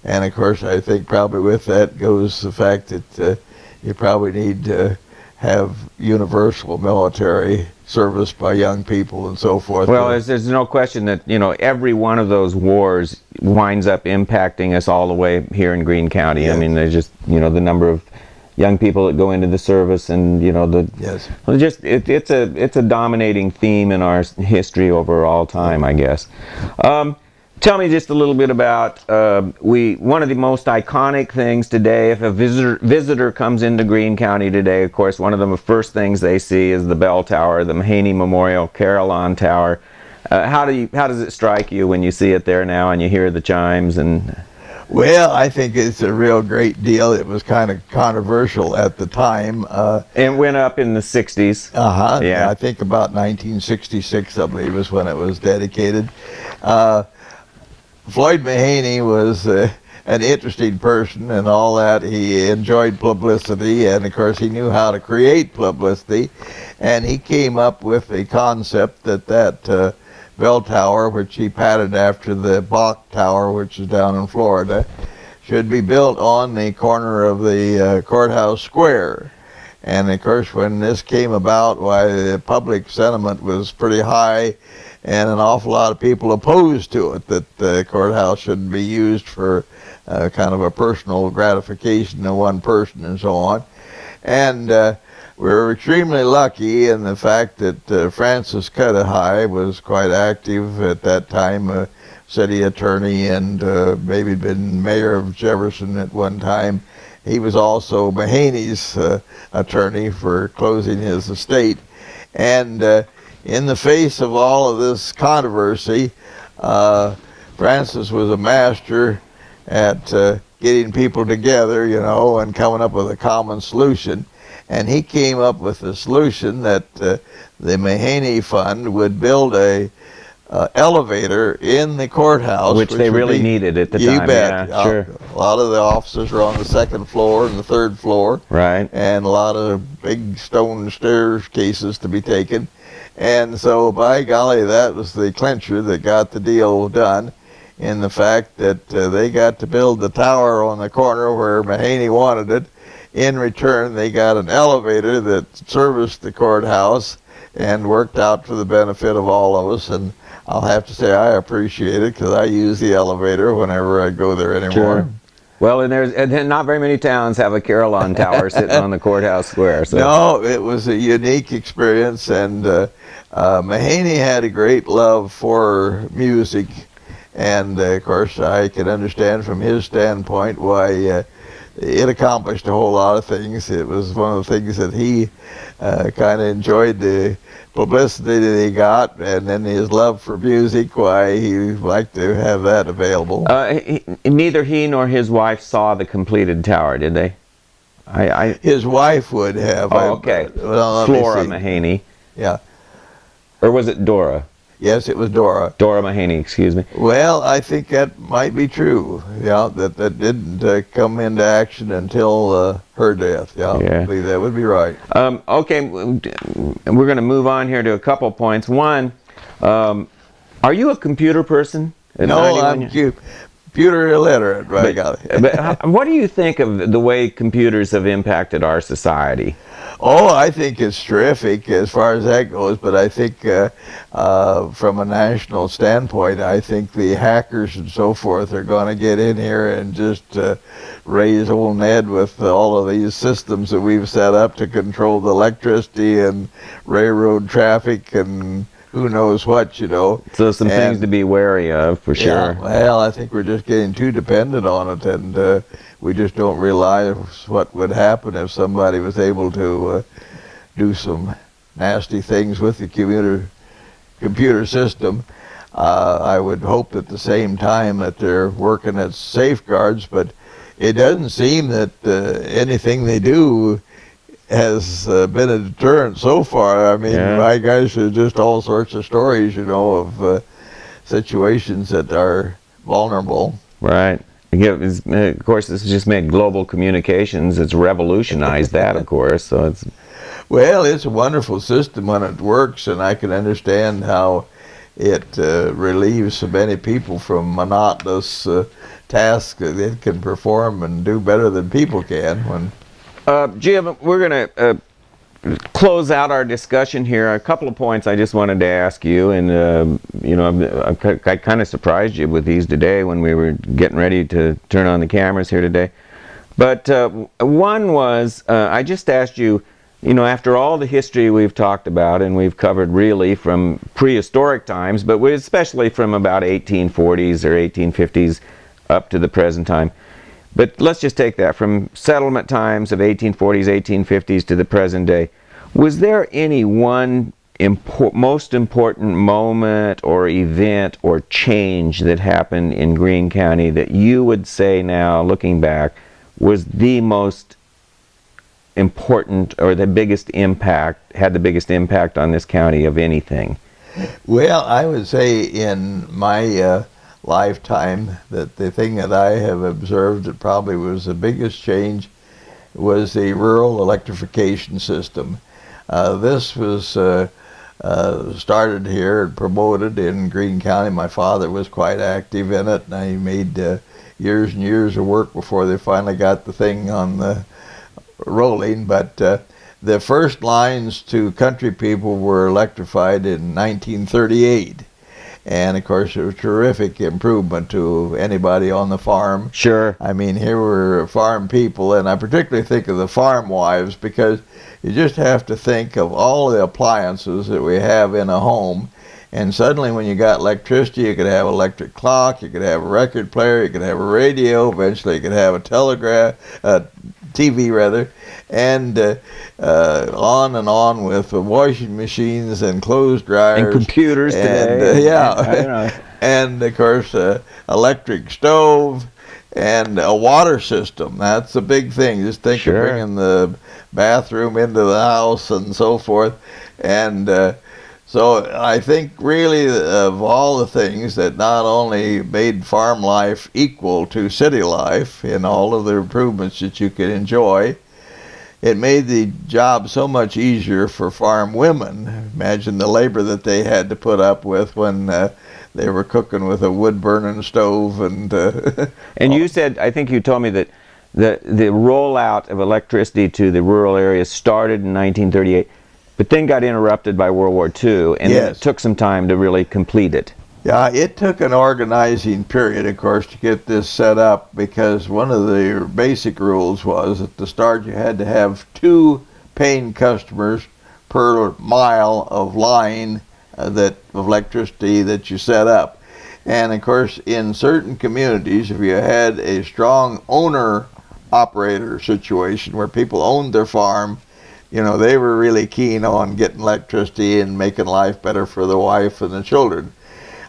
of course, I think probably with that goes the fact that you probably need to have universal military service by young people and so forth. Well, there's no question that every one of those wars winds up impacting us all the way here in Greene County. Yes. I mean, there's just the number of young people that go into the service, and it's a dominating theme in our history over all time, I guess. Tell me just a little bit about one of the most iconic things today. If a visitor comes into Greene County today, of course, one of the first things they see is the bell tower, the Mahaney Memorial Carillon Tower. How does it strike you when you see it there now and you hear the chimes? Well, I think it's a real great deal. It was kind of controversial at the time. It went up in the 60s. Yeah. I think about 1966, I believe, is when it was dedicated. Floyd Mahaney was an interesting person and all that. He enjoyed publicity, and of course he knew how to create publicity, and he came up with a concept that bell tower, which he patterned after the Bach Tower, which is down in Florida, should be built on the corner of the courthouse square. And of course, when this came about, why, the public sentiment was pretty high, and an awful lot of people opposed to it, that the courthouse shouldn't be used for kind of a personal gratification of one person and so on. And we were extremely lucky in the fact that Francis Cudahy was quite active at that time, a city attorney, and maybe been mayor of Jefferson at one time. He was also Mahaney's attorney for closing his estate. And in the face of all of this controversy, Francis was a master at getting people together, you know, and coming up with a common solution. And he came up with a solution that the Mahaney Fund would build a elevator in the courthouse, which they really needed at the you time. bet. Yeah, sure. A lot of the offices are on the second floor and the third floor, Right. and a lot of big stone staircases to be taken. And so, by golly, that was the clincher that got the deal done, in the fact that they got to build the tower on the corner where Mahaney wanted it. In return, they got an elevator that serviced the courthouse and worked out for the benefit of all of us. And I'll have to say I appreciate it, because I use the elevator whenever I go there anymore. Sure. Well, and then not very many towns have a Carillon Tower sitting on the courthouse square. So. No, it was a unique experience, and Mahaney had a great love for music, and of course I can understand from his standpoint why it accomplished a whole lot of things. It was one of the things that he kind of enjoyed, the publicity that he got, and then his love for music, why he liked to have that available. Neither he nor his wife saw the completed tower, did they? His wife would have. Oh, okay. Well, Flora Mahaney. Yeah. Or was it Dora? Yes, it was Dora. Dora Mahaney, excuse me. Well, I think that might be true. Yeah, that didn't come into action until her death. Yeah, I believe that would be right. Okay, we're going to move on here to a couple points. One, are you a computer person? No, I'm computer illiterate. Right? But what do you think of the way computers have impacted our society? Oh, I think it's terrific as far as that goes, but I think from a national standpoint, I think the hackers and so forth are going to get in here and just raise old Ned with all of these systems that we've set up to control the electricity and railroad traffic and who knows what, you know. So some things to be wary of, for sure. Yeah, well, I think we're just getting too dependent on it, and we just don't realize what would happen if somebody was able to do some nasty things with the computer system. I would hope at the same time that they're working at safeguards, but it doesn't seem that anything they do has been a deterrent so far. I mean, my guys, are just all sorts of stories, you know, of situations that are vulnerable. Right. Of course, this has just made global communications. It's revolutionized that, of course. So it's a wonderful system when it works, and I can understand how it relieves so many people from monotonous tasks that it can perform and do better than people can. Jim, we're going to close out our discussion here. A couple of points I just wanted to ask you, and you know, I kind of surprised you with these today when we were getting ready to turn on the cameras here today. But one was, I just asked you, you know, after all the history we've talked about, and we've covered really from prehistoric times, but especially from about 1840s or 1850s up to the present time. But let's just take that from settlement times of 1840s, 1850s to the present day. Was there any one most important moment or event or change that happened in Greene County that you would say now, looking back, was the most important or the biggest impact, had the biggest impact on this county of anything? Well, I would say in my lifetime that the thing that I have observed that probably was the biggest change was the rural electrification system. This was started here and promoted in Greene County. My father was quite active in it, and he made years and years of work before they finally got the thing on the rolling. But the first lines to country people were electrified in 1938. And of course, it was a terrific improvement to anybody on the farm. Sure. I mean, here were farm people, and I particularly think of the farm wives, because you just have to think of all the appliances that we have in a home. And suddenly when you got electricity, you could have an electric clock, you could have a record player, you could have a radio, eventually you could have a TV rather, and on with washing machines and clothes dryers And computers and, today. yeah, I know. and of course electric stove and a water system. That's a big thing. Just think Sure. of bringing the bathroom into the house and so forth. And so I think really of all the things that not only made farm life equal to city life in all of the improvements that you could enjoy, it made the job so much easier for farm women. Imagine the labor that they had to put up with when they were cooking with a wood-burning stove. And you said, I think you told me that the rollout of electricity to the rural areas started in 1938, but then got interrupted by World War II, and then it took some time to really complete it. Yeah, it took an organizing period, of course, to get this set up, because one of the basic rules was at the start you had to have 2 paying customers per mile of line of electricity that you set up. And of course, in certain communities, if you had a strong owner-operator situation where people owned their farm, you know, they were really keen on getting electricity and making life better for the wife and the children.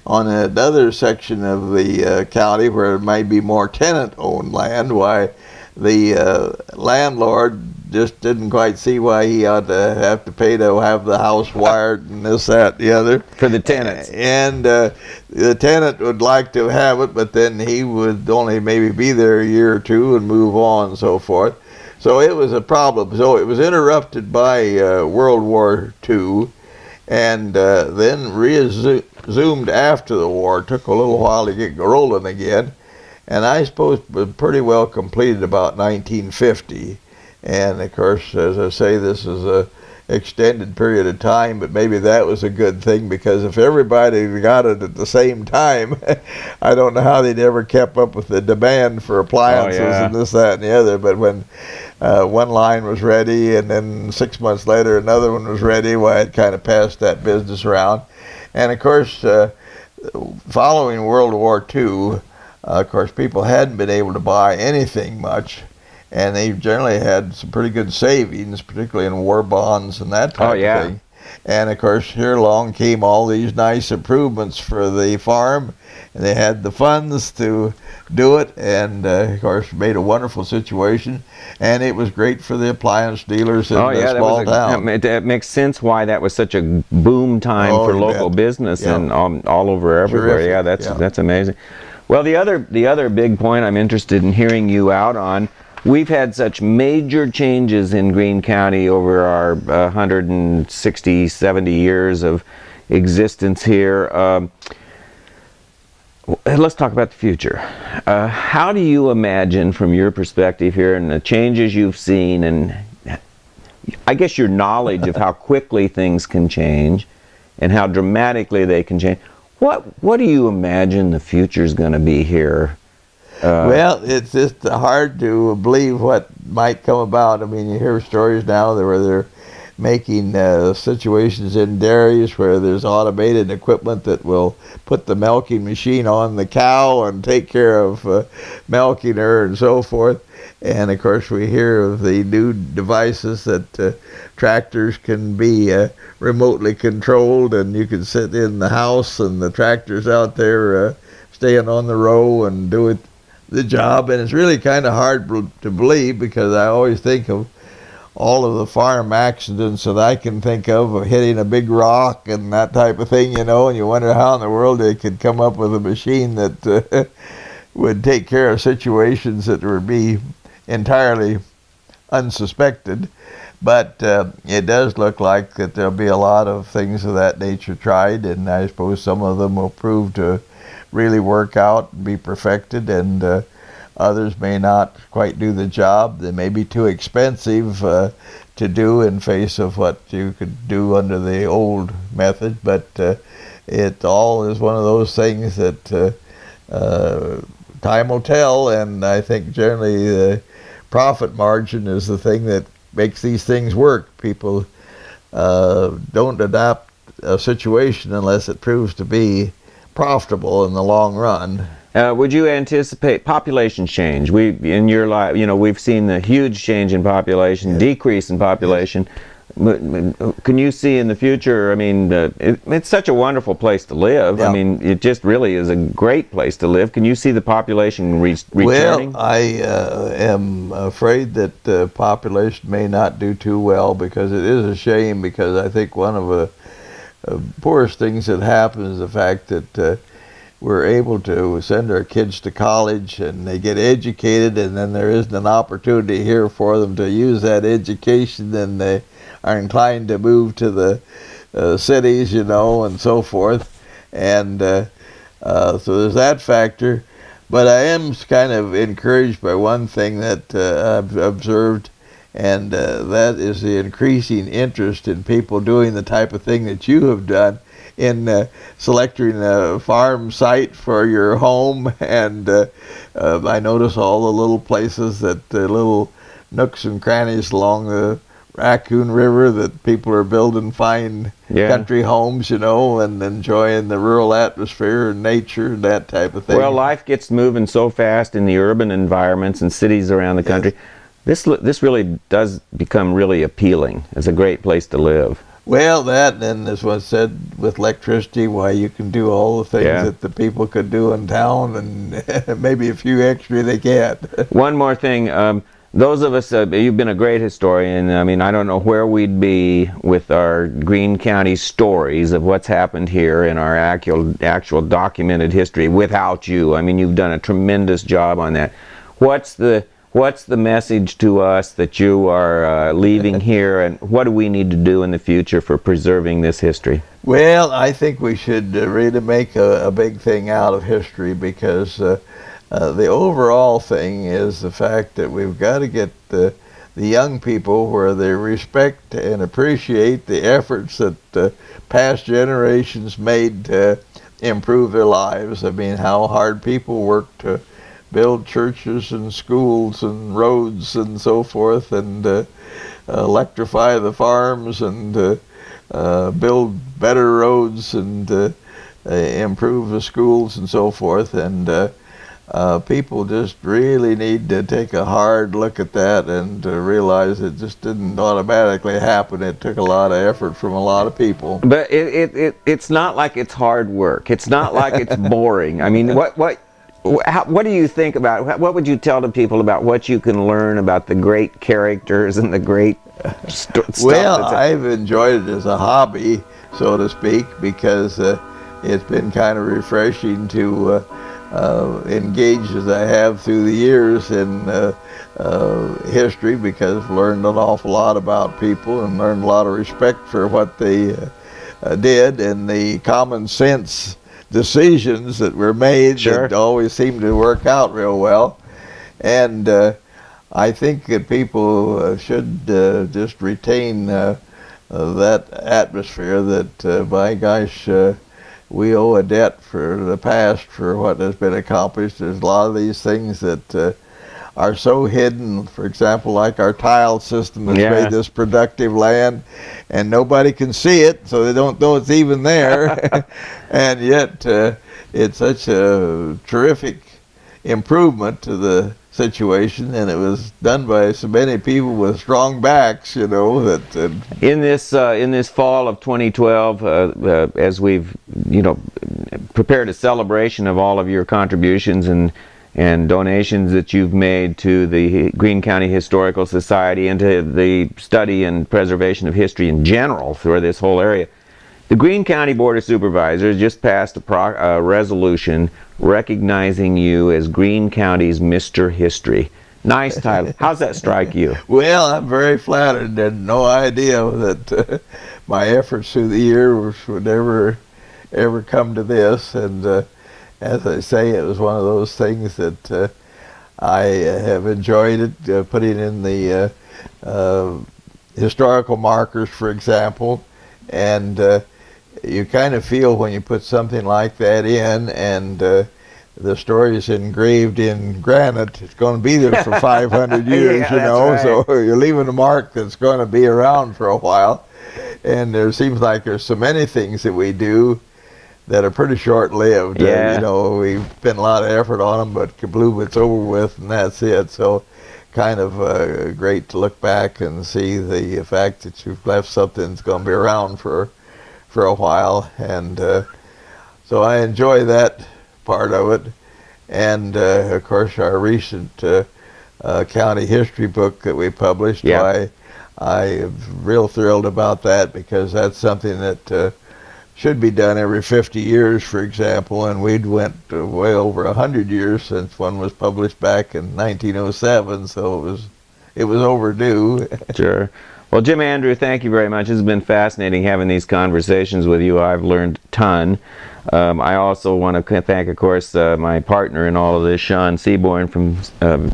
On another section of the county where it might be more tenant-owned land, why the landlord just didn't quite see why he ought to have to pay to have the house wired and this, that, the other. For the tenants. And the tenant would like to have it, but then he would only maybe be there a year or two and move on and so forth. So it was a problem. So it was interrupted by World War II, and then resumed after the war. It took a little while to get rolling again, and I suppose it was pretty well completed about 1950. And of course, as I say, this is a extended period of time, but maybe that was a good thing, because if everybody got it at the same time, I don't know how they'd ever kept up with the demand for appliances and this, that, and the other. But when one line was ready, and then 6 months later another one was ready, well, it kind of passed that business around. And of course, following World War II, of course, people hadn't been able to buy anything much, and they generally had some pretty good savings, particularly in war bonds and that type of thing. And of course, here along came all these nice improvements for the farm, and they had the funds to do it, and of course made a wonderful situation, and it was great for the appliance dealers in the small town. It makes sense why that was such a boom time for local business and all over everywhere. Terrific. Yeah, that's amazing. Well, the other big point I'm interested in hearing you out on, we've had such major changes in Greene County over our 160, 70 years of existence here. Let's talk about the future. How do you imagine, from your perspective here, and the changes you've seen, and I guess your knowledge of how quickly things can change and how dramatically they can change, what do you imagine the future is going to be here? Well, it's just hard to believe what might come about. I mean, you hear stories now where they're making situations in dairies where there's automated equipment that will put the milking machine on the cow and take care of milking her and so forth. And of course, we hear of the new devices that tractors can be remotely controlled, and you can sit in the house and the tractor's out there staying on the row and doing the job. And it's really kind of hard to believe, because I always think of all of the farm accidents that I can think of hitting a big rock and that type of thing, you know, and you wonder how in the world they could come up with a machine that would take care of situations that would be entirely unsuspected. But it does look like that there'll be a lot of things of that nature tried, and I suppose some of them will prove to really work out and be perfected, and others may not quite do the job. They may be too expensive to do in face of what you could do under the old method, but it all is one of those things that time will tell, and I think generally the profit margin is the thing that makes these things work. People don't adopt a situation unless it proves to be profitable in the long run. Would you anticipate population change? In your life, we've seen the huge change in population, decrease in population. Can you see in the future? I mean, it's such a wonderful place to live. Yeah. I mean, it just really is a great place to live. Can you see the population returning? Well, I am afraid that the population may not do too well, because it is a shame, because I think one of the poorest things that happens is the fact that we're able to send our kids to college and they get educated, and then there isn't an opportunity here for them to use that education, and they are inclined to move to the cities, and so forth. And so there's that factor. But I am kind of encouraged by one thing that I've observed, and that is the increasing interest in people doing the type of thing that you have done in selecting a farm site for your home. And I notice all the little places, that little nooks and crannies along the Raccoon River, that people are building fine country homes, and enjoying the rural atmosphere and nature and that type of thing. Well, life gets moving so fast in the urban environments and cities around the country. This really does become really appealing. It's a great place to live. Well, that, and as was said with electricity, why you can do all the things that the people could do in town, and maybe a few extra they can't. One more thing. Those of us, you've been a great historian. I mean, I don't know where we'd be with our Greene County stories of what's happened here in our actual documented history without you. I mean, you've done a tremendous job on that. What's the message to us that you are leaving here, and what do we need to do in the future for preserving this history? Well, I think we should really make a big thing out of history, because the overall thing is the fact that we've got to get the young people where they respect and appreciate the efforts that past generations made to improve their lives. I mean, how hard people worked to build churches and schools and roads and so forth, and electrify the farms, and build better roads, and improve the schools and so forth. And people just really need to take a hard look at that, and realize it just didn't automatically happen. It took a lot of effort from a lot of people. But it's not like it's hard work. It's not like it's boring. I mean, what do you think about, what would you tell the people about what you can learn about the great characters and the great stuff? Well, I've enjoyed it as a hobby, so to speak, because it's been kind of refreshing to engage as I have through the years in history, because I've learned an awful lot about people and learned a lot of respect for what they did, and the common sense decisions that were made that always seem to work out real well. And I think that people should just retain that atmosphere, that by gosh, we owe a debt for the past, for what has been accomplished. There's a lot of these things that are so hidden, for example, like our tile system that's made this productive land, and nobody can see it, so they don't know it's even there. And yet it's such a terrific improvement to the situation, and it was done by so many people with strong backs, that in this fall of 2012, as we've prepared a celebration of all of your contributions and donations that you've made to the Greene County Historical Society and to the study and preservation of history in general for this whole area, the Greene County Board of Supervisors just passed a resolution recognizing you as Greene County's Mr. History. Nice title. How's that strike you? Well, I'm very flattered. I had no idea that my efforts through the years would ever come to this. And as I say, it was one of those things that I have enjoyed it, putting in the historical markers, for example. And you kind of feel when you put something like that in, and the story is engraved in granite, it's going to be there for 500 years, right. So you're leaving a mark that's going to be around for a while. And there seems like there's so many things that we do that are pretty short-lived. Yeah. You know, we spent a lot of effort on them, but kabloom, it's over with, and that's it. So, kind of great to look back and see the fact that you've left something that's going to be around for a while, and so I enjoy that part of it. And of course, our recent county history book that we published. Yeah. I am real thrilled about that, because that's something that should be done every 50 years, for example, and we'd went way over 100 years since one was published back in 1907, so it was overdue. Sure. Well, Jim Andrew, thank you very much. It's been fascinating having these conversations with you. I've learned a ton. I also want to thank, of course, my partner in all of this, Sean Seaborn from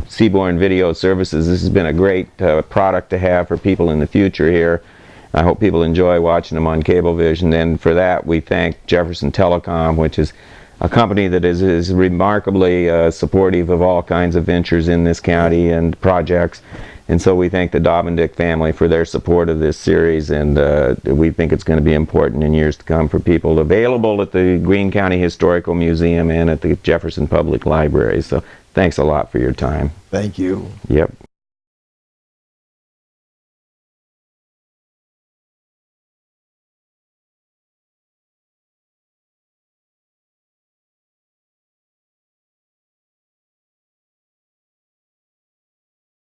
Seaborn Video Services. This has been a great product to have for people in the future here. I hope people enjoy watching them on Cablevision. And for that, we thank Jefferson Telecom, which is a company that is remarkably supportive of all kinds of ventures in this county and projects. And so we thank the Dobendick family for their support of this series, and we think it's going to be important in years to come for people. Available at the Greene County Historical Museum and at the Jefferson Public Library. So thanks a lot for your time. Thank you. Yep.